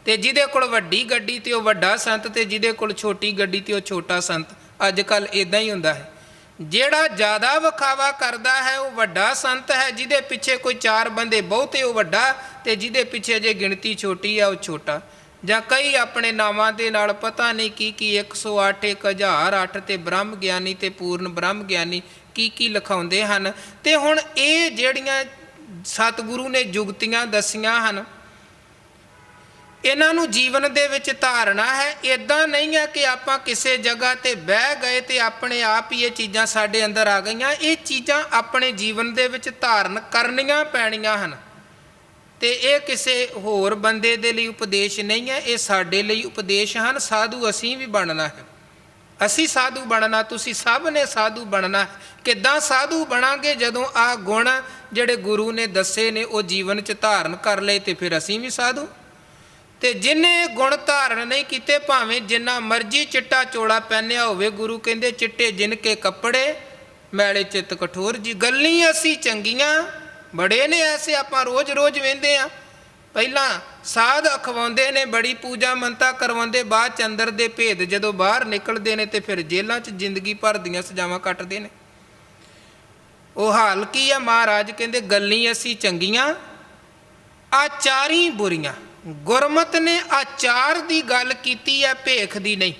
ਤੇ ਜਿਹਦੇ ਕੋਲ ਵੱਡੀ ਗੱਡੀ ਤੇ ਉਹ ਵੱਡਾ ਸੰਤ, ਤੇ ਜਿਹਦੇ ਕੋਲ ਛੋਟੀ ਗੱਡੀ ਤੇ ਉਹ ਛੋਟਾ ਸੰਤ। ਅੱਜ ਕੱਲ੍ਹ ਇੱਦਾਂ ਹੀ ਹੁੰਦਾ ਹੈ। ਜਿਹੜਾ ਜ਼ਿਆਦਾ ਵਿਖਾਵਾ ਕਰਦਾ ਹੈ ਉਹ ਵੱਡਾ ਸੰਤ ਹੈ, ਜਿਹਦੇ ਪਿੱਛੇ ਕੋਈ 4 ਬੰਦੇ ਬਹੁਤੇ ਉਹ ਵੱਡਾ, ਤੇ ਜਿਹਦੇ ਪਿੱਛੇ ਜੇ ਗਿਣਤੀ ਛੋਟੀ ਆ ਉਹ ਛੋਟਾ। ਜਾਂ ਕਈ ਆਪਣੇ ਨਾਵਾਂ ਦੇ ਨਾਲ ਪਤਾ ਨਹੀਂ ਕੀ 108 1008 ਤੇ ਬ੍ਰਹਮ ਗਿਆਨੀ ਤੇ ਪੂਰਨ ਬ੍ਰਹਮ ਗਿਆਨੀ ਕੀ ਲਿਖਾਉਂਦੇ ਹਨ। ਤੇ ਹੁਣ ਇਹ ਜਿਹੜੀਆਂ ਸਤਿਗੁਰੂ ਨੇ ਜੁਗਤੀਆਂ ਦੱਸੀਆਂ ਹਨ, ਇਹਨਾਂ ਨੂੰ ਜੀਵਨ ਦੇ ਵਿੱਚ ਧਾਰਨਾ ਹੈ। ਇੱਦਾਂ ਨਹੀਂ ਹੈ ਕਿ ਆਪਾਂ ਕਿਸੇ ਜਗ੍ਹਾ ਤੇ ਬਹਿ ਗਏ ਤੇ ਆਪਣੇ ਆਪ ਹੀ ਇਹ ਚੀਜ਼ਾਂ ਸਾਡੇ ਅੰਦਰ ਆ ਗਈਆਂ। ਇਹ ਚੀਜ਼ਾਂ ਆਪਣੇ ਜੀਵਨ ਦੇ ਵਿੱਚ ਧਾਰਨ ਕਰਨੀਆਂ ਪੈਣੀਆਂ ਹਨ। ਤੇ ਇਹ ਕਿਸੇ ਹੋਰ ਬੰਦੇ ਦੇ ਲਈ ਉਪਦੇਸ਼ ਨਹੀਂ ਹੈ, ਇਹ ਸਾਡੇ ਲਈ ਉਪਦੇਸ਼ ਹਨ। ਸਾਧੂ ਅਸੀਂ ਵੀ ਬਣਨਾ ਹੈ, ਅਸੀਂ ਸਾਧੂ ਬਣਨਾ, ਤੁਸੀਂ ਸਭ ਨੇ ਸਾਧੂ ਬਣਨਾ। ਕਿੱਦਾਂ ਸਾਧੂ ਬਣਾਂਗੇ? ਜਦੋਂ ਆਹ ਗੁਣ ਜਿਹੜੇ ਗੁਰੂ ਨੇ ਦੱਸੇ ਨੇ ਉਹ ਜੀਵਨ 'ਚ ਧਾਰਨ ਕਰ ਲਏ ਤੇ ਫਿਰ ਅਸੀਂ ਵੀ ਸਾਧੂ। ਤੇ ਜਿਹਨੇ ਗੁਣ ਧਾਰਨ ਨਹੀਂ ਕੀਤੇ, ਭਾਵੇਂ ਜਿੰਨਾ ਮਰਜ਼ੀ ਚਿੱਟਾ ਚੋਲਾ ਪਹਿਨਿਆ ਹੋਵੇ, ਗੁਰੂ ਕਹਿੰਦੇ ਚਿੱਟੇ ਜਿਨ ਕੇ ਕੱਪੜੇ ਮੈਲੇ ਚਿੱਤ ਕਠੋਰ ਜੀ। ਗੱਲੀਂ ਅਸੀਂ ਚੰਗੀਆਂ ਬੜੇ ਨੇ ਐਸੇ, ਆਪਾਂ ਰੋਜ਼ ਰੋਜ਼ ਵੇਂਦੇ ਆ। ਪਹਿਲਾਂ ਸਾਧ ਅਖਵਾਉਂਦੇ ਨੇ, ਬੜੀ ਪੂਜਾ ਮੰਤਾ ਕਰਵਾਉਂਦੇ, ਬਾਅਦ 'ਚ ਅੰਦਰ ਦੇ ਭੇਦ ਜਦੋਂ ਬਾਹਰ ਨਿਕਲਦੇ ਨੇ ਤੇ ਫਿਰ ਜੇਲ੍ਹਾਂ 'ਚ ਜ਼ਿੰਦਗੀ ਭਰ ਦੀਆਂ ਸਜ਼ਾਵਾਂ ਕੱਟਦੇ ਨੇ। ਉਹ ਹਾਲ ਕੀ ਆ? ਮਹਾਰਾਜ ਕਹਿੰਦੇ ਗੱਲੀਂ ਅਸੀਂ ਚੰਗੀਆਂ, ਆਚਾਰੀ ਬੁਰੀਆਂ। ਗੁਰਮਤਿ ਨੇ ਆਚਾਰ ਦੀ ਗੱਲ ਕੀਤੀ ਹੈ, ਭੇਖ ਦੀ ਨਹੀਂ।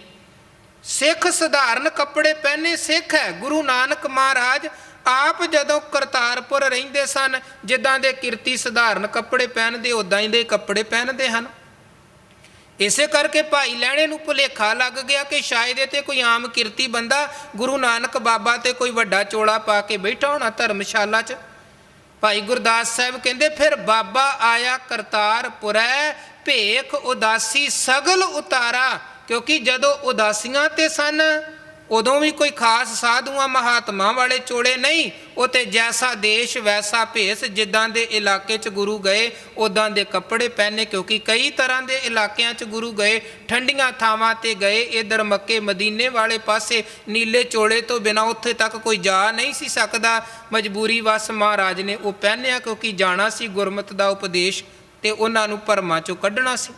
ਸਿੱਖ ਸਧਾਰਨ ਕੱਪੜੇ ਪਹਿਨੇ ਸਿੱਖ ਹੈ। ਗੁਰੂ ਨਾਨਕ ਮਹਾਰਾਜ ਆਪ ਜਦੋਂ ਕਰਤਾਰਪੁਰ ਰਹਿੰਦੇ ਸਨ, ਜਿੱਦਾਂ ਦੇ ਕਿਰਤੀ ਸਧਾਰਨ ਕੱਪੜੇ ਪਹਿਨਦੇ ਉੱਦਾਂ ਹੀ ਦੇ ਕੱਪੜੇ ਪਹਿਨਦੇ ਹਨ। ਇਸੇ ਕਰਕੇ ਭਾਈ ਲਹਿਣੇ ਨੂੰ ਭੁਲੇਖਾ ਲੱਗ ਗਿਆ ਕਿ ਸ਼ਾਇਦ ਇਹ ਤੇ ਕੋਈ ਆਮ ਕਿਰਤੀ ਬੰਦਾ, ਗੁਰੂ ਨਾਨਕ ਬਾਬਾ ਤੇ ਕੋਈ ਵੱਡਾ ਚੋਲਾ ਪਾ ਕੇ ਬੈਠਾ ਹੋਣਾ ਧਰਮਸ਼ਾਲਾ 'ਚ। ਭਾਈ ਗੁਰਦਾਸ ਸਾਹਿਬ ਕਹਿੰਦੇ ਫਿਰ ਬਾਬਾ ਆਇਆ ਕਰਤਾਰਪੁਰੈ, ਭੇਖ ਉਦਾਸੀ ਸਗਲ ਉਤਾਰਾ। ਕਿਉਂਕਿ ਜਦੋਂ ਉਦਾਸੀਆਂ ਤੇ ਸਨ ਉਦੋਂ ਵੀ ਕੋਈ ਖਾਸ ਸਾਧੂਆਂ ਮਹਾਤਮਾ ਵਾਲੇ ਚੋਲੇ ਨਹੀਂ, ਉਹ ਤੇ ਜੈਸਾ ਦੇਸ਼ ਵੈਸਾ ਭੇਸ। ਜਿੱਦਾਂ ਦੇ ਇਲਾਕੇ 'ਚ ਗੁਰੂ ਗਏ ਉੱਦਾਂ ਦੇ ਕੱਪੜੇ ਪਹਿਨੇ, ਕਿਉਂਕਿ ਕਈ ਤਰ੍ਹਾਂ ਦੇ ਇਲਾਕਿਆਂ 'ਚ ਗੁਰੂ ਗਏ। ਠੰਡੀਆਂ ਥਾਵਾਂ 'ਤੇ ਗਏ, ਇੱਧਰ ਮੱਕੇ ਮਦੀਨੇ ਵਾਲੇ ਪਾਸੇ ਨੀਲੇ ਚੋਲੇ ਤੋਂ ਬਿਨਾਂ ਉੱਥੇ ਤੱਕ ਕੋਈ ਜਾ ਨਹੀਂ ਸੀ ਸਕਦਾ। ਮਜਬੂਰੀ ਵਸ ਮਹਾਰਾਜ ਨੇ ਉਹ ਪਹਿਨਿਆ, ਕਿਉਂਕਿ ਜਾਣਾ ਸੀ ਗੁਰਮਤਿ ਦਾ ਉਪਦੇਸ਼ ਤੇ ਉਹਨਾਂ ਨੂੰ ਭਰਮਾਂ 'ਚੋਂ ਕੱਢਣਾ ਸੀ।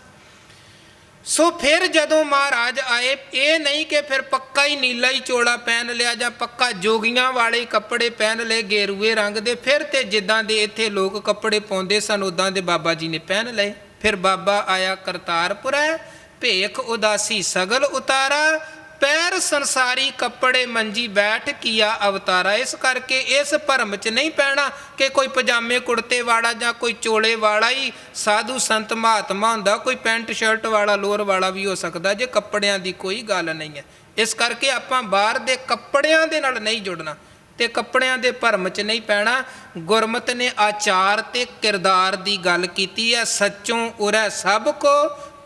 ਸੋ ਫਿਰ ਜਦੋਂ ਮਹਾਰਾਜ ਆਏ, ਇਹ ਨਹੀਂ ਕਿ ਫਿਰ ਪੱਕਾ ਹੀ ਨੀਲਾ ਹੀ ਚੋਲਾ ਪਹਿਨ ਲਿਆ ਜਾਂ ਪੱਕਾ ਜੋਗੀਆਂ ਵਾਲੇ ਕੱਪੜੇ ਪਹਿਨ ਲਏ ਗੇਰੂਏ ਰੰਗ ਦੇ। ਫਿਰ ਤੇ ਜਿੱਦਾਂ ਦੇ ਇੱਥੇ ਲੋਕ ਕੱਪੜੇ ਪਾਉਂਦੇ ਸਨ ਉੱਦਾਂ ਦੇ ਬਾਬਾ ਜੀ ਨੇ ਪਹਿਨ ਲਏ। ਫਿਰ ਬਾਬਾ ਆਇਆ ਕਰਤਾਰਪੁਰੈ, ਭੇਖ ਉਦਾਸੀ ਸਗਲ ਉਤਾਰਾ। ਪੈਰ ਸੰਸਾਰੀ ਕੱਪੜੇ ਮੰਜੀ ਬੈਠ ਕੀਆ ਅਵਤਾਰਾ। ਇਸ ਕਰਕੇ ਇਸ ਭਰਮ 'ਚ ਨਹੀਂ ਪੈਣਾ ਕਿ ਕੋਈ ਪਜਾਮੇ ਕੁੜਤੇ ਵਾਲਾ ਜਾਂ ਕੋਈ ਚੋਲੇ ਵਾਲਾ ਹੀ ਸਾਧੂ ਸੰਤ ਮਹਾਤਮਾ ਹੁੰਦਾ। ਕੋਈ ਪੈਂਟ ਸ਼ਰਟ ਵਾਲਾ ਲੋਅਰ ਵਾਲਾ ਵੀ ਹੋ ਸਕਦਾ ਜੇ, ਕੱਪੜਿਆਂ ਦੀ ਕੋਈ ਗੱਲ ਨਹੀਂ ਹੈ। ਇਸ ਕਰਕੇ ਆਪਾਂ ਬਾਹਰ ਦੇ ਕੱਪੜਿਆਂ ਦੇ ਨਾਲ ਨਹੀਂ ਜੁੜਨਾ ਤੇ ਕੱਪੜਿਆਂ ਦੇ ਭਰਮ 'ਚ ਨਹੀਂ ਪੈਣਾ। ਗੁਰਮਤਿ ਨੇ ਆਚਾਰ ਤੇ ਕਿਰਦਾਰ ਦੀ ਗੱਲ ਕੀਤੀ ਹੈ। ਸੱਚੋਂ ਉਰੈ ਸਭ ਕੋ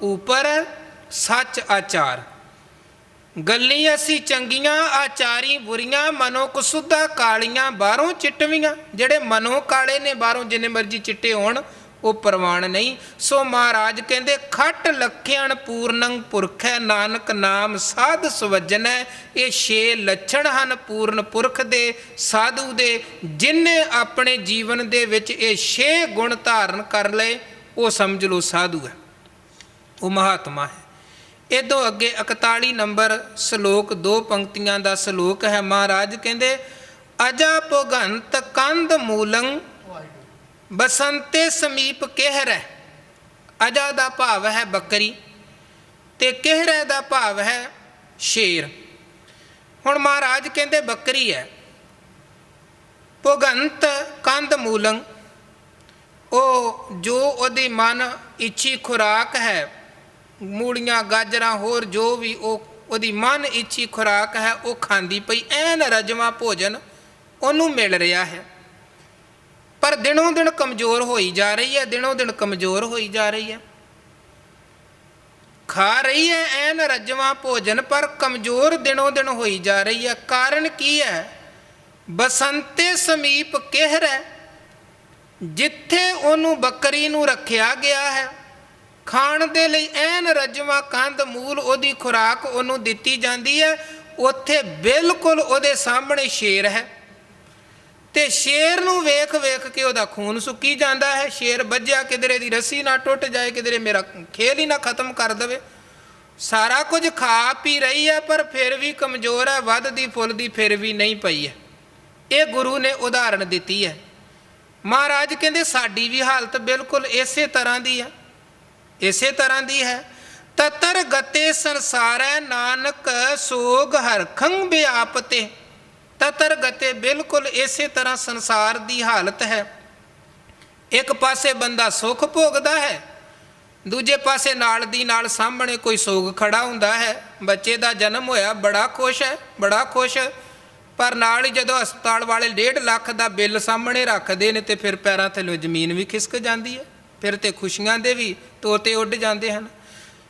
ਉਪਰ ਸੱਚ ਆਚਾਰ। ਗੱਲੀਂ ਅਸੀਂ ਚੰਗੀਆਂ, ਆਚਾਰੀ ਬੁਰੀਆਂ। ਮਨੋਂ ਕਸੁੱਧਾ ਕਾਲੀਆਂ, ਬਾਹਰੋਂ ਚਿੱਟਵੀਆਂ। ਜਿਹੜੇ ਮਨੋਂ ਕਾਲੇ ਨੇ, ਬਾਹਰੋਂ ਜਿੰਨੇ ਮਰਜ਼ੀ ਚਿੱਟੇ ਹੋਣ, ਉਹ ਪ੍ਰਵਾਨ ਨਹੀਂ। ਸੋ ਮਹਾਰਾਜ ਕਹਿੰਦੇ ਖਟ ਲਖਿਆਣ ਪੂਰਨੰ ਪੁਰਖੈ, ਨਾਨਕ ਨਾਮ ਸਾਧ ਸਵੱਜਨੈ। ਇਹ 6 ਲੱਛਣ ਹਨ ਪੂਰਨ ਪੁਰਖ ਦੇ, ਸਾਧੂ ਦੇ। ਜਿਨ੍ਹੇ ਆਪਣੇ ਜੀਵਨ ਦੇ ਵਿੱਚ ਇਹ 6 ਗੁਣ ਧਾਰਨ ਕਰ ਲਏ, ਉਹ ਸਮਝ ਲਓ ਸਾਧੂ ਹੈ, ਉਹ ਮਹਾਤਮਾ ਹੈ। ਇਦੋਂ ਅੱਗੇ 41 ਨੰਬਰ ਸ਼ਲੋਕ 2 ਪੰਕਤੀਆਂ ਦਾ ਸ਼ਲੋਕ ਹੈ। ਮਹਾਰਾਜ ਕਹਿੰਦੇ ਅਜਾ ਭੁਗੰਤ ਕੰਧ ਮੂਲੰ ਬਸੰਤੇ ਸਮੀਪ ਕਹਿਰੈ। ਅਜਾ ਦਾ ਭਾਵ ਹੈ ਬੱਕਰੀ ਤੇ ਕਹਿਰੈ ਦਾ ਭਾਵ ਹੈ ਸ਼ੇਰ। ਹੁਣ ਮਹਾਰਾਜ ਕਹਿੰਦੇ ਬੱਕਰੀ ਹੈ, ਭੁਗੰਤ ਕੰਧ ਮੂਲੰ, ਉਹ ਜੋ ਉਹਦੀ ਮਨ ਇੱਛੀ ਖੁਰਾਕ ਹੈ, ਮੂਲੀਆਂ ਗਾਜਰਾਂ ਹੋਰ ਜੋ ਵੀ ਉਹਦੀ ਮਨ ਇੱਛੀ ਖੁਰਾਕ ਹੈ ਉਹ ਖਾਂਦੀ ਪਈ, ਐਨ ਰਜਵਾਂ ਭੋਜਨ ਉਹਨੂੰ ਮਿਲ ਰਿਹਾ ਹੈ। ਪਰ ਦਿਨੋਂ ਦਿਨ ਕਮਜ਼ੋਰ ਹੋਈ ਜਾ ਰਹੀ ਹੈ, ਦਿਨੋਂ ਦਿਨ ਕਮਜ਼ੋਰ ਹੋਈ ਜਾ ਰਹੀ ਹੈ। ਖਾ ਰਹੀ ਹੈ ਐਨ ਰਜਵਾਂ ਭੋਜਨ, ਪਰ ਕਮਜ਼ੋਰ ਦਿਨੋਂ ਦਿਨ ਹੋਈ ਜਾ ਰਹੀ ਹੈ। ਕਾਰਨ ਕੀ ਹੈ? ਬਸੰਤੇ ਸਮੀਪ ਕਹਿਰੈ, ਜਿੱਥੇ ਉਹਨੂੰ ਬੱਕਰੀ ਨੂੰ ਰੱਖਿਆ ਗਿਆ ਹੈ ਖਾਣ ਦੇ ਲਈ, ਐਨ ਰਜਵਾਂ ਕੰਧ ਮੂਲ ਉਹਦੀ ਖੁਰਾਕ ਉਹਨੂੰ ਦਿੱਤੀ ਜਾਂਦੀ ਹੈ, ਉੱਥੇ ਬਿਲਕੁਲ ਉਹਦੇ ਸਾਹਮਣੇ ਸ਼ੇਰ ਹੈ ਤੇ ਸ਼ੇਰ ਨੂੰ ਵੇਖ ਵੇਖ ਕੇ ਉਹਦਾ ਖੂਨ ਸੁੱਕੀ ਜਾਂਦਾ ਹੈ। ਸ਼ੇਰ ਵੱਜਿਆ ਕਿਧਰੇ ਦੀ ਰੱਸੀ ਨਾ ਟੁੱਟ ਜਾਏ, ਕਿਧਰੇ ਮੇਰਾ ਖੇਲ ਹੀ ਨਾ ਖਤਮ ਕਰ ਦੇਵੇ। ਸਾਰਾ ਕੁਝ ਖਾ ਪੀ ਰਹੀ ਹੈ ਪਰ ਫਿਰ ਵੀ ਕਮਜ਼ੋਰ ਹੈ, ਵੱਧਦੀ ਫੁੱਲਦੀ ਫਿਰ ਵੀ ਨਹੀਂ ਪਈ ਹੈ। ਇਹ ਗੁਰੂ ਨੇ ਉਦਾਹਰਣ ਦਿੱਤੀ ਹੈ। ਮਹਾਰਾਜ ਕਹਿੰਦੇ ਸਾਡੀ ਵੀ ਹਾਲਤ ਬਿਲਕੁਲ ਇਸੇ ਤਰ੍ਹਾਂ ਦੀ ਹੈ, ਇਸੇ ਤਰ੍ਹਾਂ ਦੀ ਹੈ। ਤਤਰ ਗਤੇ ਸੰਸਾਰੈ ਨਾਨਕ ਸੋਗ ਹਰਖੰ ਵਿਆਪਤੇ। ਤਤਰ ਗਤੇ ਬਿਲਕੁਲ ਇਸੇ ਤਰ੍ਹਾਂ ਸੰਸਾਰ ਦੀ ਹਾਲਤ ਹੈ। ਇੱਕ ਪਾਸੇ ਬੰਦਾ ਸੁੱਖ ਭੋਗਦਾ ਹੈ, ਦੂਜੇ ਪਾਸੇ ਨਾਲ ਦੀ ਨਾਲ ਸਾਹਮਣੇ ਕੋਈ ਸੋਗ ਖੜਾ ਹੁੰਦਾ ਹੈ। ਬੱਚੇ ਦਾ ਜਨਮ ਹੋਇਆ, ਬੜਾ ਖੁਸ਼ ਹੈ, ਬੜਾ ਖੁਸ਼, ਪਰ ਨਾਲ ਹੀ ਜਦੋਂ ਹਸਪਤਾਲ ਵਾਲੇ 1.5 ਲੱਖ ਦਾ ਬਿੱਲ ਸਾਹਮਣੇ ਰੱਖਦੇ ਨੇ ਤੇ ਫਿਰ ਪੈਰਾਂ ਥੱਲੇ ਜ਼ਮੀਨ ਵੀ ਖਿਸਕ ਜਾਂਦੀ ਹੈ, ਫਿਰ ਤੇ ਖੁਸ਼ੀਆਂ ਦੇ ਵੀ ਤੋਤੇ ਉੱਡ ਜਾਂਦੇ ਹਨ।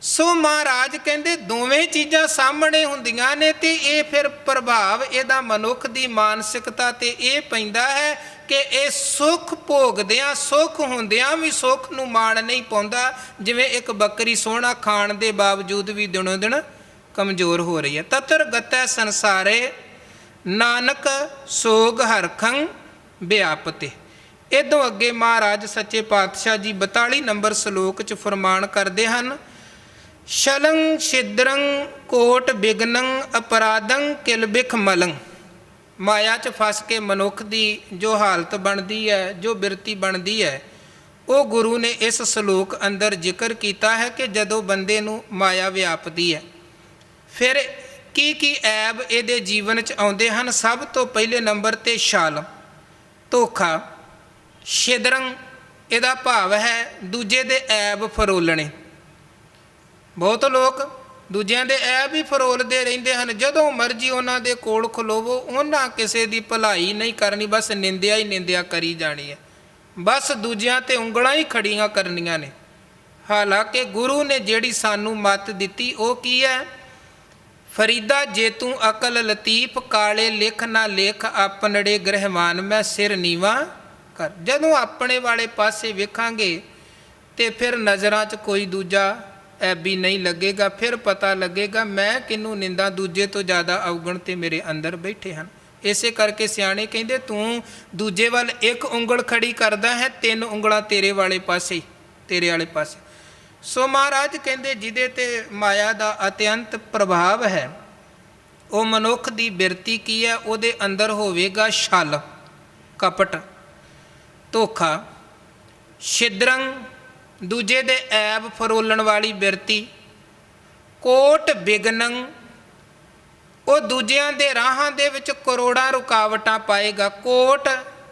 ਸੋ ਮਹਾਰਾਜ ਕਹਿੰਦੇ ਦੋਵੇਂ ਚੀਜ਼ਾਂ ਸਾਹਮਣੇ ਹੁੰਦੀਆਂ ਨੇ ਤੇ ਇਹ ਫਿਰ ਪ੍ਰਭਾਵ ਇਹਦਾ ਮਨੁੱਖ ਦੀ ਮਾਨਸਿਕਤਾ ਤੇ ਇਹ ਪੈਂਦਾ ਹੈ ਕਿ ਇਹ ਸੁੱਖ ਭੋਗਦਿਆਂ, ਸੁੱਖ ਹੁੰਦਿਆਂ ਵੀ ਸੁੱਖ ਨੂੰ ਮਾਣ ਨਹੀਂ ਪਾਉਂਦਾ। ਜਿਵੇਂ ਇੱਕ ਬੱਕਰੀ ਸੋਹਣਾ ਖਾਣ ਦੇ ਬਾਵਜੂਦ ਵੀ ਦਿਨੋਂ ਦਿਨ ਕਮਜ਼ੋਰ ਹੋ ਰਹੀ ਹੈ। ਤਤਰ ਗਤੈ ਸੰਸਾਰੇ ਨਾਨਕ ਸੋਗ ਹਰਖੰ ਵਿਆਪਤੇ। ਇਦੋਂ ਅੱਗੇ ਮਹਾਰਾਜ ਸੱਚੇ ਪਾਤਸ਼ਾਹ ਜੀ 42 ਨੰਬਰ ਸ਼ਲੋਕ 'ਚ ਫਰਮਾਨ ਕਰਦੇ ਹਨ, ਸ਼ਲੰ ਛਿਦਰੰ ਕੋਟ ਬਿਗਨੰ ਅਪਰਾਧੰ ਕਿਲ ਬਿਖ ਮਲੰ। ਮਾਇਆ 'ਚ ਫਸ ਕੇ ਮਨੁੱਖ ਦੀ ਜੋ ਹਾਲਤ ਬਣਦੀ ਹੈ, ਜੋ ਬਿਰਤੀ ਬਣਦੀ ਹੈ, ਉਹ ਗੁਰੂ ਨੇ ਇਸ ਸ਼ਲੋਕ ਅੰਦਰ ਜ਼ਿਕਰ ਕੀਤਾ ਹੈ ਕਿ ਜਦੋਂ ਬੰਦੇ ਨੂੰ ਮਾਇਆ ਵਿਆਪਦੀ ਹੈ ਫਿਰ ਕੀ ਕੀ ਐਬ ਇਹਦੇ ਜੀਵਨ 'ਚ ਆਉਂਦੇ ਹਨ। ਸਭ ਤੋਂ ਪਹਿਲੇ ਨੰਬਰ 'ਤੇ ਛਲ, ਧੋਖਾ। ਛਿਦਰੰ ਇਹਦਾ ਭਾਵ ਹੈ ਦੂਜੇ ਦੇ ਐਬ ਫਰੋਲਣੇ। ਬਹੁਤ ਲੋਕ ਦੂਜਿਆਂ ਦੇ ਐਬ ਹੀ ਫਰੋਲਦੇ ਰਹਿੰਦੇ ਹਨ। ਜਦੋਂ ਮਰਜ਼ੀ ਉਹਨਾਂ ਦੇ ਕੋਲ ਖਲੋਵੋ, ਉਹਨਾਂ ਕਿਸੇ ਦੀ ਭਲਾਈ ਨਹੀਂ ਕਰਨੀ, ਬਸ ਨਿੰਦਿਆ ਹੀ ਨਿੰਦਿਆ ਕਰੀ ਜਾਣੀ ਹੈ, ਬਸ ਦੂਜਿਆਂ 'ਤੇ ਉਂਗਲਾਂ ਹੀ ਖੜੀਆਂ ਕਰਨੀਆਂ ਨੇ। ਹਾਲਾਂਕਿ ਗੁਰੂ ਨੇ ਜਿਹੜੀ ਸਾਨੂੰ ਮੱਤ ਦਿੱਤੀ ਉਹ ਕੀ ਹੈ? ਫਰੀਦਾ ਜੇ ਤੂੰ ਅਕਲ ਲਤੀਫ, ਕਾਲੇ ਲਿਖ ਨਾ ਲੇਖ ਆਪਨੜੇ ਗ੍ਰਹਿਮਾਨ ਮੈਂ ਸਿਰ ਨੀਵਾਂ ਕਰ। ਜਦੋਂ ਆਪਣੇ ਵਾਲੇ ਪਾਸੇ ਵੇਖਾਂਗੇ ਤੇ ਫਿਰ ਨਜ਼ਰਾਂ 'ਚ ਕੋਈ ਦੂਜਾ ਐਬੀ ਨਹੀਂ ਲੱਗੇਗਾ। ਫਿਰ ਪਤਾ ਲੱਗੇਗਾ ਮੈਂ ਕਿਹਨੂੰ ਨਿੰਦਾ, ਦੂਜੇ ਤੋਂ ਜ਼ਿਆਦਾ ਅਵਗੁਣ ਤੇ ਮੇਰੇ ਅੰਦਰ ਬੈਠੇ ਹਨ। ਇਸੇ ਕਰਕੇ ਸਿਆਣੇ ਕਹਿੰਦੇ ਤੂੰ ਦੂਜੇ ਵੱਲ ਇੱਕ ਉਂਗਲ ਖੜੀ ਕਰਦਾ ਹੈ, 3 ਉਂਗਲਾਂ ਤੇਰੇ ਵਾਲੇ ਪਾਸੇ, ਤੇਰੇ ਵਾਲੇ ਪਾਸੇ। ਸੋ ਮਹਾਰਾਜ ਕਹਿੰਦੇ ਜਿਹਦੇ 'ਤੇ ਮਾਇਆ ਦਾ ਅਤਿਅੰਤ ਪ੍ਰਭਾਵ ਹੈ ਉਹ ਮਨੁੱਖ ਦੀ ਬਿਰਤੀ ਕੀ ਹੈ? ਉਹਦੇ ਅੰਦਰ ਹੋਵੇਗਾ ਛਲ, ਕਪਟ, ਧੋਖਾ। ਛਿਦਰੰ ਦੂਜੇ ਦੇ ਐਬ ਫਰੋਲਣ ਵਾਲੀ ਬਿਰਤੀ। ਕੋਟ ਬਿਗਨੰ ਉਹ ਦੂਜਿਆਂ ਦੇ ਰਾਹਾਂ ਦੇ ਵਿੱਚ ਕਰੋੜਾਂ ਰੁਕਾਵਟਾਂ ਪਾਏਗਾ। ਕੋਟ,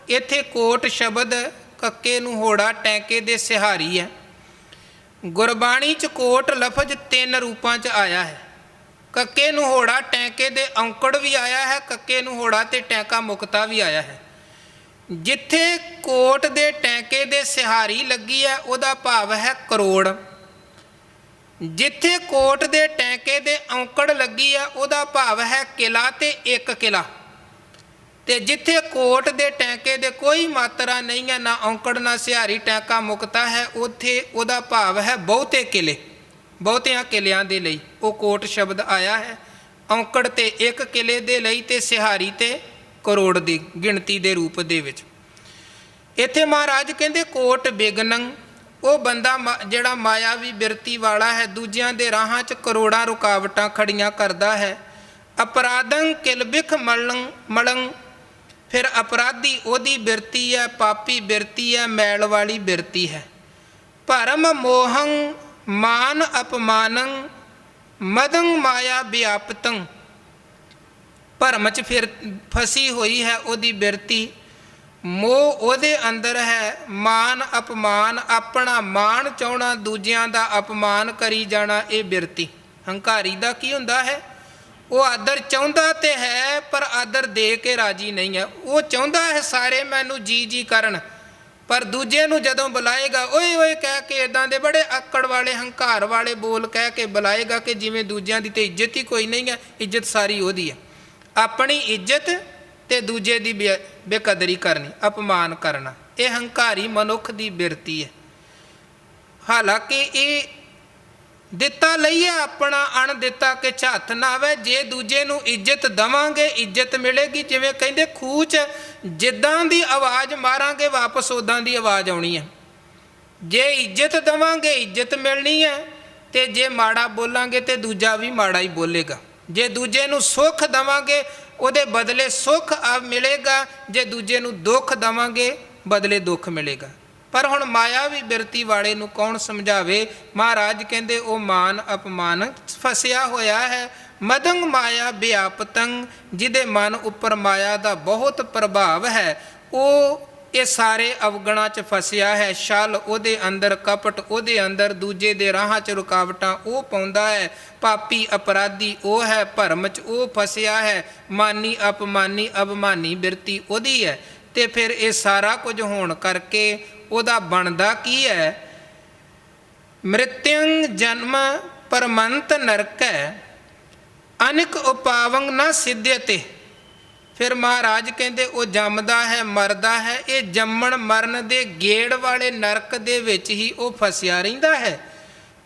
ਇੱਥੇ ਕੋਟ ਸ਼ਬਦ ਕੱਕੇ ਨੂੰ ਹੋੜਾ ਟੈਂਕੇ ਦੇ ਸਿਹਾਰੀ ਹੈ। ਗੁਰਬਾਣੀ 'ਚ ਕੋਟ ਲਫ਼ਜ਼ 3 ਰੂਪਾਂ 'ਚ ਆਇਆ ਹੈ। ਕੱਕੇ ਨੂੰ ਹੋੜਾ ਟੈਂਕੇ ਦੇ ਔਂਕੜ ਵੀ ਆਇਆ ਹੈ, ਕੱਕੇ ਨੂੰ ਹੋੜਾ ਤੇ ਟੈਂਕਾ ਮੁਕਤਾ ਵੀ ਆਇਆ ਹੈ। ਜਿੱਥੇ ਕੋਟ ਦੇ ਟੈਂਕੇ ਦੇ ਸਿਹਾਰੀ ਲੱਗੀ ਹੈ ਉਹਦਾ ਭਾਵ ਹੈ ਕਰੋੜ। ਜਿੱਥੇ ਕੋਟ ਦੇ ਟੈਂਕੇ ਦੇ ਔਂਕੜ ਲੱਗੀ ਹੈ ਉਹਦਾ ਭਾਵ ਹੈ ਕਿਲਾ ਤੇ 1 ਕਿਲਾ। ਤੇ ਜਿੱਥੇ ਕੋਟ ਦੇ ਟੈਂਕੇ ਦੇ ਕੋਈ ਮਾਤਰਾ ਨਹੀਂ ਹੈ, ਨਾ ਔਂਕੜ ਨਾ ਸਿਹਾਰੀ, ਟੈਂਕਾ ਮੁਕਤਾ ਹੈ, ਉੱਥੇ ਉਹਦਾ ਭਾਵ ਹੈ ਬਹੁਤੇ ਕਿਲੇ, ਬਹੁਤਿਆਂ ਕਿਲਿਆਂ ਦੇ ਲਈ ਉਹ ਕੋਟ ਸ਼ਬਦ ਆਇਆ ਹੈ। ਔਂਕੜ ਤੇ 1 ਕਿਲੇ ਦੇ ਲਈ ਤੇ ਸਿਹਾਰੀ ਤੇ ਕਰੋੜ ਦੀ ਗਿਣਤੀ ਦੇ ਰੂਪ ਦੇ ਵਿੱਚ। ਇੱਥੇ ਮਹਾਰਾਜ ਕਹਿੰਦੇ ਕੋਟ ਬਿਗਨੰ ਉਹ ਬੰਦਾ ਜਿਹੜਾ ਮਾਇਆਵੀ ਬਿਰਤੀ ਵਾਲਾ ਹੈ, ਦੂਜਿਆਂ ਦੇ ਰਾਹਾਂ 'ਚ ਕਰੋੜਾਂ ਰੁਕਾਵਟਾਂ ਖੜੀਆਂ ਕਰਦਾ ਹੈ। ਅਪਰਾਧੰ ਕਿਲ ਬਿਖ ਮਲੰ ਫਿਰ ਅਪਰਾਧੀ ਉਹਦੀ ਬਿਰਤੀ ਹੈ, ਪਾਪੀ ਬਿਰਤੀ ਹੈ, ਮੈਲ ਵਾਲੀ ਬਿਰਤੀ ਹੈ। ਭਰਮ ਮੋਹੰ ਮਾਨ ਅਪਮਾਨੰ ਮਦੰ ਮਾਇਆ ਵਿਆਪਤੰ। ਭਰਮ 'ਚ ਫਿਰ ਫਸੀ ਹੋਈ ਹੈ ਉਹਦੀ ਬਿਰਤੀ, ਮੋਹ ਉਹਦੇ ਅੰਦਰ ਹੈ, ਮਾਨ ਅਪਮਾਨ, ਆਪਣਾ ਮਾਣ ਚਾਹੁਣਾ, ਦੂਜਿਆਂ ਦਾ ਅਪਮਾਨ ਕਰੀ ਜਾਣਾ, ਇਹ ਬਿਰਤੀ। ਹੰਕਾਰੀ ਦਾ ਕੀ ਹੁੰਦਾ ਹੈ? ਉਹ ਆਦਰ ਚਾਹੁੰਦਾ ਤੇ ਹੈ ਪਰ ਆਦਰ ਦੇ ਕੇ ਰਾਜੀ ਨਹੀਂ ਹੈ। ਉਹ ਚਾਹੁੰਦਾ ਹੈ ਸਾਰੇ ਮੈਨੂੰ ਜੀ ਜੀ ਕਰਨ, ਪਰ ਦੂਜੇ ਨੂੰ ਜਦੋਂ ਬੁਲਾਏਗਾ ਓਏ ਓਏ ਕਹਿ ਕੇ, ਇੱਦਾਂ ਦੇ ਬੜੇ ਆਕੜ ਵਾਲੇ ਹੰਕਾਰ ਵਾਲੇ ਬੋਲ ਕਹਿ ਕੇ ਬੁਲਾਏਗਾ ਕਿ ਜਿਵੇਂ ਦੂਜਿਆਂ ਦੀ ਤਾਂ ਇੱਜ਼ਤ ਹੀ ਕੋਈ ਨਹੀਂ ਹੈ, ਇੱਜ਼ਤ ਸਾਰੀ ਉਹਦੀ ਹੈ। ਆਪਣੀ ਇੱਜ਼ਤ ਤੇ ਦੂਜੇ ਦੀ ਬੇਕਦਰੀ ਕਰਨੀ, ਅਪਮਾਨ ਕਰਨਾ, ਇਹ ਹੰਕਾਰੀ ਮਨੁੱਖ ਦੀ ਬਿਰਤੀ ਹੈ। ਹਾਲਾਂਕਿ ਇਹ ਦਿੱਤਾ ਲਈਏ ਆਪਣਾ, ਅਣ ਦਿੱਤਾ ਕਿ ਹੱਥ ਨਾ ਆਵੇ। ਜੇ ਦੂਜੇ ਨੂੰ ਇੱਜ਼ਤ ਦੇਵਾਂਗੇ ਇੱਜ਼ਤ ਮਿਲੇਗੀ। ਜਿਵੇਂ ਕਹਿੰਦੇ ਖੂਹ 'ਚ ਜਿੱਦਾਂ ਦੀ ਆਵਾਜ਼ ਮਾਰਾਂਗੇ ਵਾਪਸ ਉੱਦਾਂ ਦੀ ਆਵਾਜ਼ ਆਉਣੀ ਹੈ। ਜੇ ਇੱਜ਼ਤ ਦੇਵਾਂਗੇ ਇੱਜ਼ਤ ਮਿਲਣੀ ਹੈ, ਤੇ ਜੇ ਮਾੜਾ ਬੋਲਾਂਗੇ ਤੇ ਦੂਜਾ ਵੀ ਮਾੜਾ ਹੀ ਬੋਲੇਗਾ। ਜੇ ਦੂਜੇ ਨੂੰ ਸੁੱਖ ਦੇਵਾਂਗੇ ਉਹਦੇ ਬਦਲੇ ਸੁੱਖ ਮਿਲੇਗਾ, ਜੇ ਦੂਜੇ ਨੂੰ ਦੁੱਖ ਦੇਵਾਂਗੇ ਬਦਲੇ ਦੁੱਖ ਮਿਲੇਗਾ। ਪਰ ਹੁਣ ਮਾਇਆਵੀ ਬਿਰਤੀ ਵਾਲੇ ਨੂੰ ਕੌਣ ਸਮਝਾਵੇ? ਮਹਾਰਾਜ ਕਹਿੰਦੇ ਉਹ ਮਾਨ ਅਪਮਾਨ ਫਸਿਆ ਹੋਇਆ ਹੈ। ਮਦੰਗ ਮਾਇਆ ਵਿਆਪਤੰ, ਜਿਹਦੇ ਮਨ ਉੱਪਰ ਮਾਇਆ ਦਾ ਬਹੁਤ ਪ੍ਰਭਾਵ ਹੈ, ਉਹ ਇਹ ਸਾਰੇ ਅਵਗੁਣਾਂ 'ਚ ਫਸਿਆ ਹੈ। ਛਲ ਉਹਦੇ ਅੰਦਰ, ਕਪਟ ਉਹਦੇ ਅੰਦਰ, ਦੂਜੇ ਦੇ ਰਾਹਾਂ 'ਚ ਰੁਕਾਵਟਾਂ ਉਹ ਪਾਉਂਦਾ ਹੈ। ਪਾਪੀ ਅਪਰਾਧੀ ਉਹ ਹੈ, ਭਰਮ 'ਚ ਉਹ ਫਸਿਆ ਹੈ। ਮਾਨੀ ਅਪਮਾਨੀ ਅਭਿਮਾਨੀ ਬਿਰਤੀ ਉਹਦੀ ਹੈ। ਤੇ ਫਿਰ ਇਹ ਸਾਰਾ ਕੁਝ ਹੋਣ ਕਰਕੇ ਉਹਦਾ ਬਣਦਾ ਕੀ ਹੈ? ਮ੍ਰਿਤਯੰ ਜਨਮ ਪਰਮੰਤ ਨਰਕੈ ਅਨਿਕ ਉਪਾਵੰਗ ਨਾ ਸਿੱਧਯਤੇ। ਫਿਰ ਮਹਾਰਾਜ ਕਹਿੰਦੇ ਉਹ ਜੰਮਦਾ ਹੈ, ਮਰਦਾ ਹੈ। ਇਹ ਜੰਮਣ ਮਰਨ ਦੇ ਗੇੜ ਵਾਲੇ ਨਰਕ ਦੇ ਵਿੱਚ ਹੀ ਉਹ ਫਸਿਆ ਰਹਿੰਦਾ ਹੈ।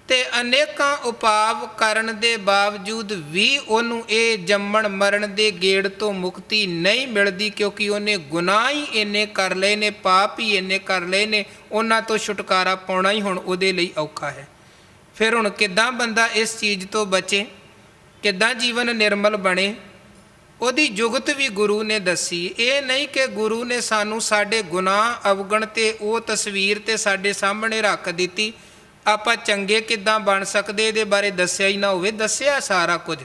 ਤੇ ਅਨੇਕਾਂ ਉਪਾਵ ਕਰਨ ਦੇ ਬਾਵਜੂਦ ਵੀ ਉਹਨੂੰ ਇਹ ਜੰਮਣ ਮਰਨ ਦੇ ਗੇੜ ਤੋਂ ਮੁਕਤੀ ਨਹੀਂ ਮਿਲਦੀ, ਕਿਉਂਕਿ ਉਹਨੇ ਗੁਨਾਹ ਹੀ ਇੰਨੇ ਕਰ ਲਏ ਨੇ, ਪਾਪ ਹੀ ਇੰਨੇ ਕਰ ਲਏ ਨੇ। ਉਹਨਾਂ ਤੋਂ ਛੁਟਕਾਰਾ ਪਾਉਣਾ ਹੀ ਹੁਣ ਉਹਦੇ ਲਈ ਔਖਾ ਹੈ। ਫਿਰ ਹੁਣ ਕਿੱਦਾਂ ਬੰਦਾ ਇਸ ਚੀਜ਼ ਤੋਂ ਬਚੇ, ਕਿੱਦਾਂ ਜੀਵਨ ਨਿਰਮਲ ਬਣੇ? ਉਹਦੀ ਜੁਗਤ ਵੀ ਗੁਰੂ ਨੇ ਦੱਸੀ। ਇਹ ਨਹੀਂ ਕਿ ਗੁਰੂ ਨੇ ਸਾਨੂੰ ਸਾਡੇ ਗੁਨਾਹ ਅਵਗੁਣ ਤੇ ਉਹ ਤਸਵੀਰ ਤੇ ਸਾਡੇ ਸਾਹਮਣੇ ਰੱਖ ਦਿੱਤੀ, ਆਪਾਂ ਚੰਗੇ ਕਿੱਦਾਂ ਬਣ ਸਕਦੇ ਇਹਦੇ ਬਾਰੇ ਦੱਸਿਆ ਹੀ ਨਾ ਹੋਵੇ। ਦੱਸਿਆ ਸਾਰਾ ਕੁਝ,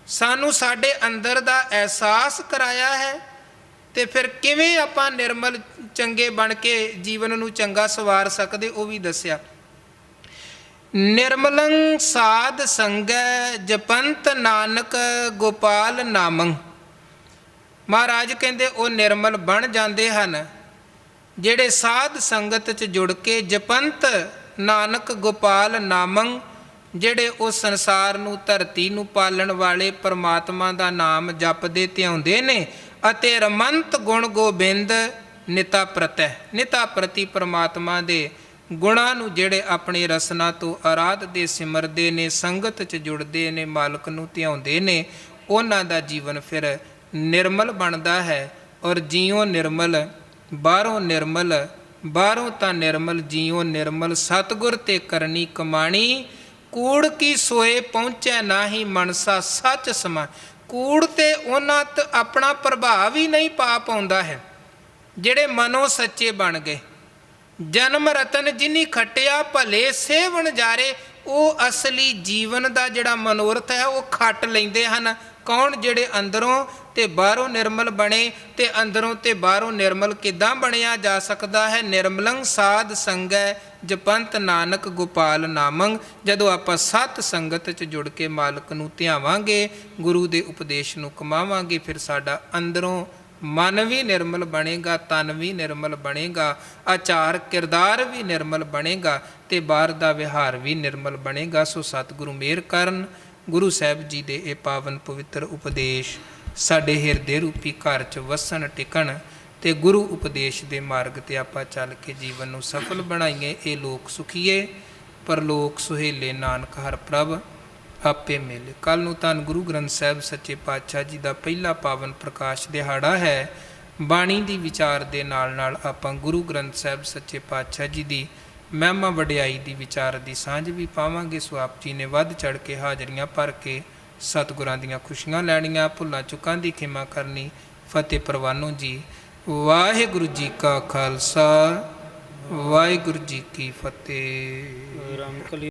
ਸਾਨੂੰ ਸਾਡੇ ਅੰਦਰ ਦਾ ਅਹਿਸਾਸ ਕਰਾਇਆ ਹੈ। ਤੇ ਫਿਰ ਕਿਵੇਂ ਆਪਾਂ ਨਿਰਮਲ ਚੰਗੇ ਬਣ ਕੇ ਜੀਵਨ ਨੂੰ ਚੰਗਾ ਸਵਾਰ ਸਕਦੇ ਉਹ ਵੀ ਦੱਸਿਆ। ਨਿਰਮਲੰ ਸਾਧ ਸੰਗੈ ਜਪੰਤ ਨਾਨਕ ਗੋਪਾਲ ਨਾਮੰ। ਮਹਾਰਾਜ ਕਹਿੰਦੇ ਉਹ ਨਿਰਮਲ ਬਣ ਜਾਂਦੇ ਹਨ ਜਿਹੜੇ ਸਾਧ ਸੰਗਤ 'ਚ ਜੁੜ ਕੇ ਜਪੰਤ ਨਾਨਕ ਗੋਪਾਲ ਨਾਮੰ, ਜਿਹੜੇ ਉਹ ਸੰਸਾਰ ਨੂੰ, ਧਰਤੀ ਨੂੰ ਪਾਲਣ ਵਾਲੇ ਪਰਮਾਤਮਾ ਦਾ ਨਾਮ ਜਪਦੇ ਧਿਆਉਂਦੇ ਨੇ। ਅਤੇ ਰਮੰਤ ਗੁਣ ਗੋਬਿੰਦ ਨਿਤਾ ਪ੍ਰਤੈ, ਨਿਤਾ ਪ੍ਰਤੀ ਪਰਮਾਤਮਾ ਦੇ ਗੁਣਾਂ ਨੂੰ ਜਿਹੜੇ ਆਪਣੇ ਰਸਨਾ ਤੋਂ ਆਰਾਧਦੇ ਸਿਮਰਦੇ ਨੇ, ਸੰਗਤ 'ਚ ਜੁੜਦੇ ਨੇ, ਮਾਲਕ ਨੂੰ ਧਿਆਉਂਦੇ ਨੇ, ਉਹਨਾਂ ਦਾ ਜੀਵਨ ਫਿਰ ਨਿਰਮਲ ਬਣਦਾ ਹੈ। ਔਰ ਜੀਉ ਨਿਰਮਲ ਬਾਹਰੋਂ ਨਿਰਮਲ, ਬਾਹਰੋਂ ਤਾਂ ਨਿਰਮਲ ਜੀਉ ਨਿਰਮਲ। ਸਤਿਗੁਰ ਤੇ ਕਰਨੀ ਕਮਾਣੀ ਕੂੜ ਕੀ ਸੋਏ ਪਹੁੰਚੈ ਨਾਹੀ ਮਨਸਾ ਸੱਚ ਸਮਾ। ਕੂੜ ਤੇ ਉਹਨਾਂ 'ਤੇ ਆਪਣਾ ਪ੍ਰਭਾਵ ਹੀ ਨਹੀਂ ਪਾ ਪਾਉਂਦਾ ਹੈ ਜਿਹੜੇ ਮਨੋਂ ਸੱਚੇ ਬਣ ਗਏ। ਜਨਮ ਰਤਨ ਜਿਨੀ ਖੱਟਿਆ ਭਲੇ ਸੇਵਨ ਜਾਰੇ, ਉਹ ਅਸਲੀ ਜੀਵਨ ਦਾ ਜਿਹੜਾ ਮਨੋਰਥ ਹੈ ਉਹ ਖੱਟ ਲੈਂਦੇ ਹਨ। ਕੌਣ? ਜਿਹੜੇ ਅੰਦਰੋਂ ਤੇ ਬਾਹਰੋਂ ਨਿਰਮਲ ਬਣੇ। ਤੇ ਅੰਦਰੋਂ ਤੇ ਬਾਹਰੋਂ ਨਿਰਮਲ ਕਿੱਦਾਂ ਬਣਿਆ ਜਾ ਸਕਦਾ ਹੈ? ਨਿਰਮਲੰ ਸਾਧ ਸੰਗੈ ਜਪੰਤ ਨਾਨਕ ਗੋਪਾਲ ਨਾਮੰ। ਜਦੋਂ ਆਪਾਂ ਸਤ ਸੰਗਤ 'ਚ ਜੁੜ ਕੇ ਮਾਲਕ ਨੂੰ ਧਿਆਵਾਂਗੇ, ਗੁਰੂ ਦੇ ਉਪਦੇਸ਼ ਨੂੰ ਕਮਾਵਾਂਗੇ, ਫਿਰ ਸਾਡਾ ਅੰਦਰੋਂ ਮਨ ਵੀ ਨਿਰਮਲ ਬਣੇਗਾ, ਤਨ ਵੀ ਨਿਰਮਲ ਬਣੇਗਾ, ਆਚਾਰ ਕਿਰਦਾਰ ਵੀ ਨਿਰਮਲ ਬਣੇਗਾ, ਤੇ ਬਾਹਰ ਦਾ ਵਿਹਾਰ ਵੀ ਨਿਰਮਲ ਬਣੇਗਾ। ਸੋ ਸਤਿਗੁਰੂ ਮਿਹਰ ਕਰਨ। ਗੁਰੂ ਸਾਹਿਬ ਜੀ ਦੇ ਇਹ ਪਾਵਨ ਪਵਿੱਤਰ ਉਪਦੇਸ਼ ਸਾਡੇ ਹਿਰਦੇ ਰੂਪੀ ਘਰ 'ਚ ਵਸਣ ਟਿਕਣ, ਤੇ ਗੁਰੂ ਉਪਦੇਸ਼ ਦੇ ਮਾਰਗ 'ਤੇ ਆਪਾਂ ਚੱਲ ਕੇ ਜੀਵਨ ਨੂੰ ਸਫਲ ਬਣਾਈਏ। ਇਹ ਲੋਕ ਸੁਖੀਏ ਪਰਲੋਕ ਸੁਹੇਲੇ, ਨਾਨਕ ਹਰ ਪ੍ਰਭ ਆਪੇ ਮਿਲੇ। ਕੱਲ ਨੂੰ ਧੰਨ ਗੁਰੂ ਗ੍ਰੰਥ ਸਾਹਿਬ ਸੱਚੇ ਪਾਤਸ਼ਾਹ ਜੀ ਦਾ ਪਹਿਲਾ ਪਾਵਨ ਪ੍ਰਕਾਸ਼ ਦਿਹਾੜਾ ਹੈ। ਬਾਣੀ ਦੀ ਵਿਚਾਰ ਦੇ ਨਾਲ ਨਾਲ ਆਪਾਂ ਗੁਰੂ ਗ੍ਰੰਥ ਸਾਹਿਬ ਸੱਚੇ ਪਾਤਸ਼ਾਹ ਜੀ ਦੀ ਮਹਿਮਾ ਵਡਿਆਈ ਦੀ ਵਿਚਾਰ ਦੀ ਸਾਂਝ ਵੀ ਪਾਵਾਂਗੇ। ਸੋ ਆਪ ਜੀ ਨੇ ਵੱਧ ਚੜ੍ਹ ਕੇ ਹਾਜ਼ਰੀਆਂ ਭਰ ਕੇ ਸਤਿਗੁਰਾਂ ਦੀਆਂ ਖੁਸ਼ੀਆਂ ਲੈਣੀਆਂ, ਭੁੱਲਾਂ ਚੁੱਕਾਂ ਦੀ ਖਿਮਾ ਕਰਨੀ, ਫਤਿਹ ਪ੍ਰਵਾਨੋ ਜੀ। ਵਾਹਿਗੁਰੂ ਜੀ ਕਾ ਖਾਲਸਾ, ਵਾਹਿਗੁਰੂ ਜੀ ਕੀ ਫਤਿਹ।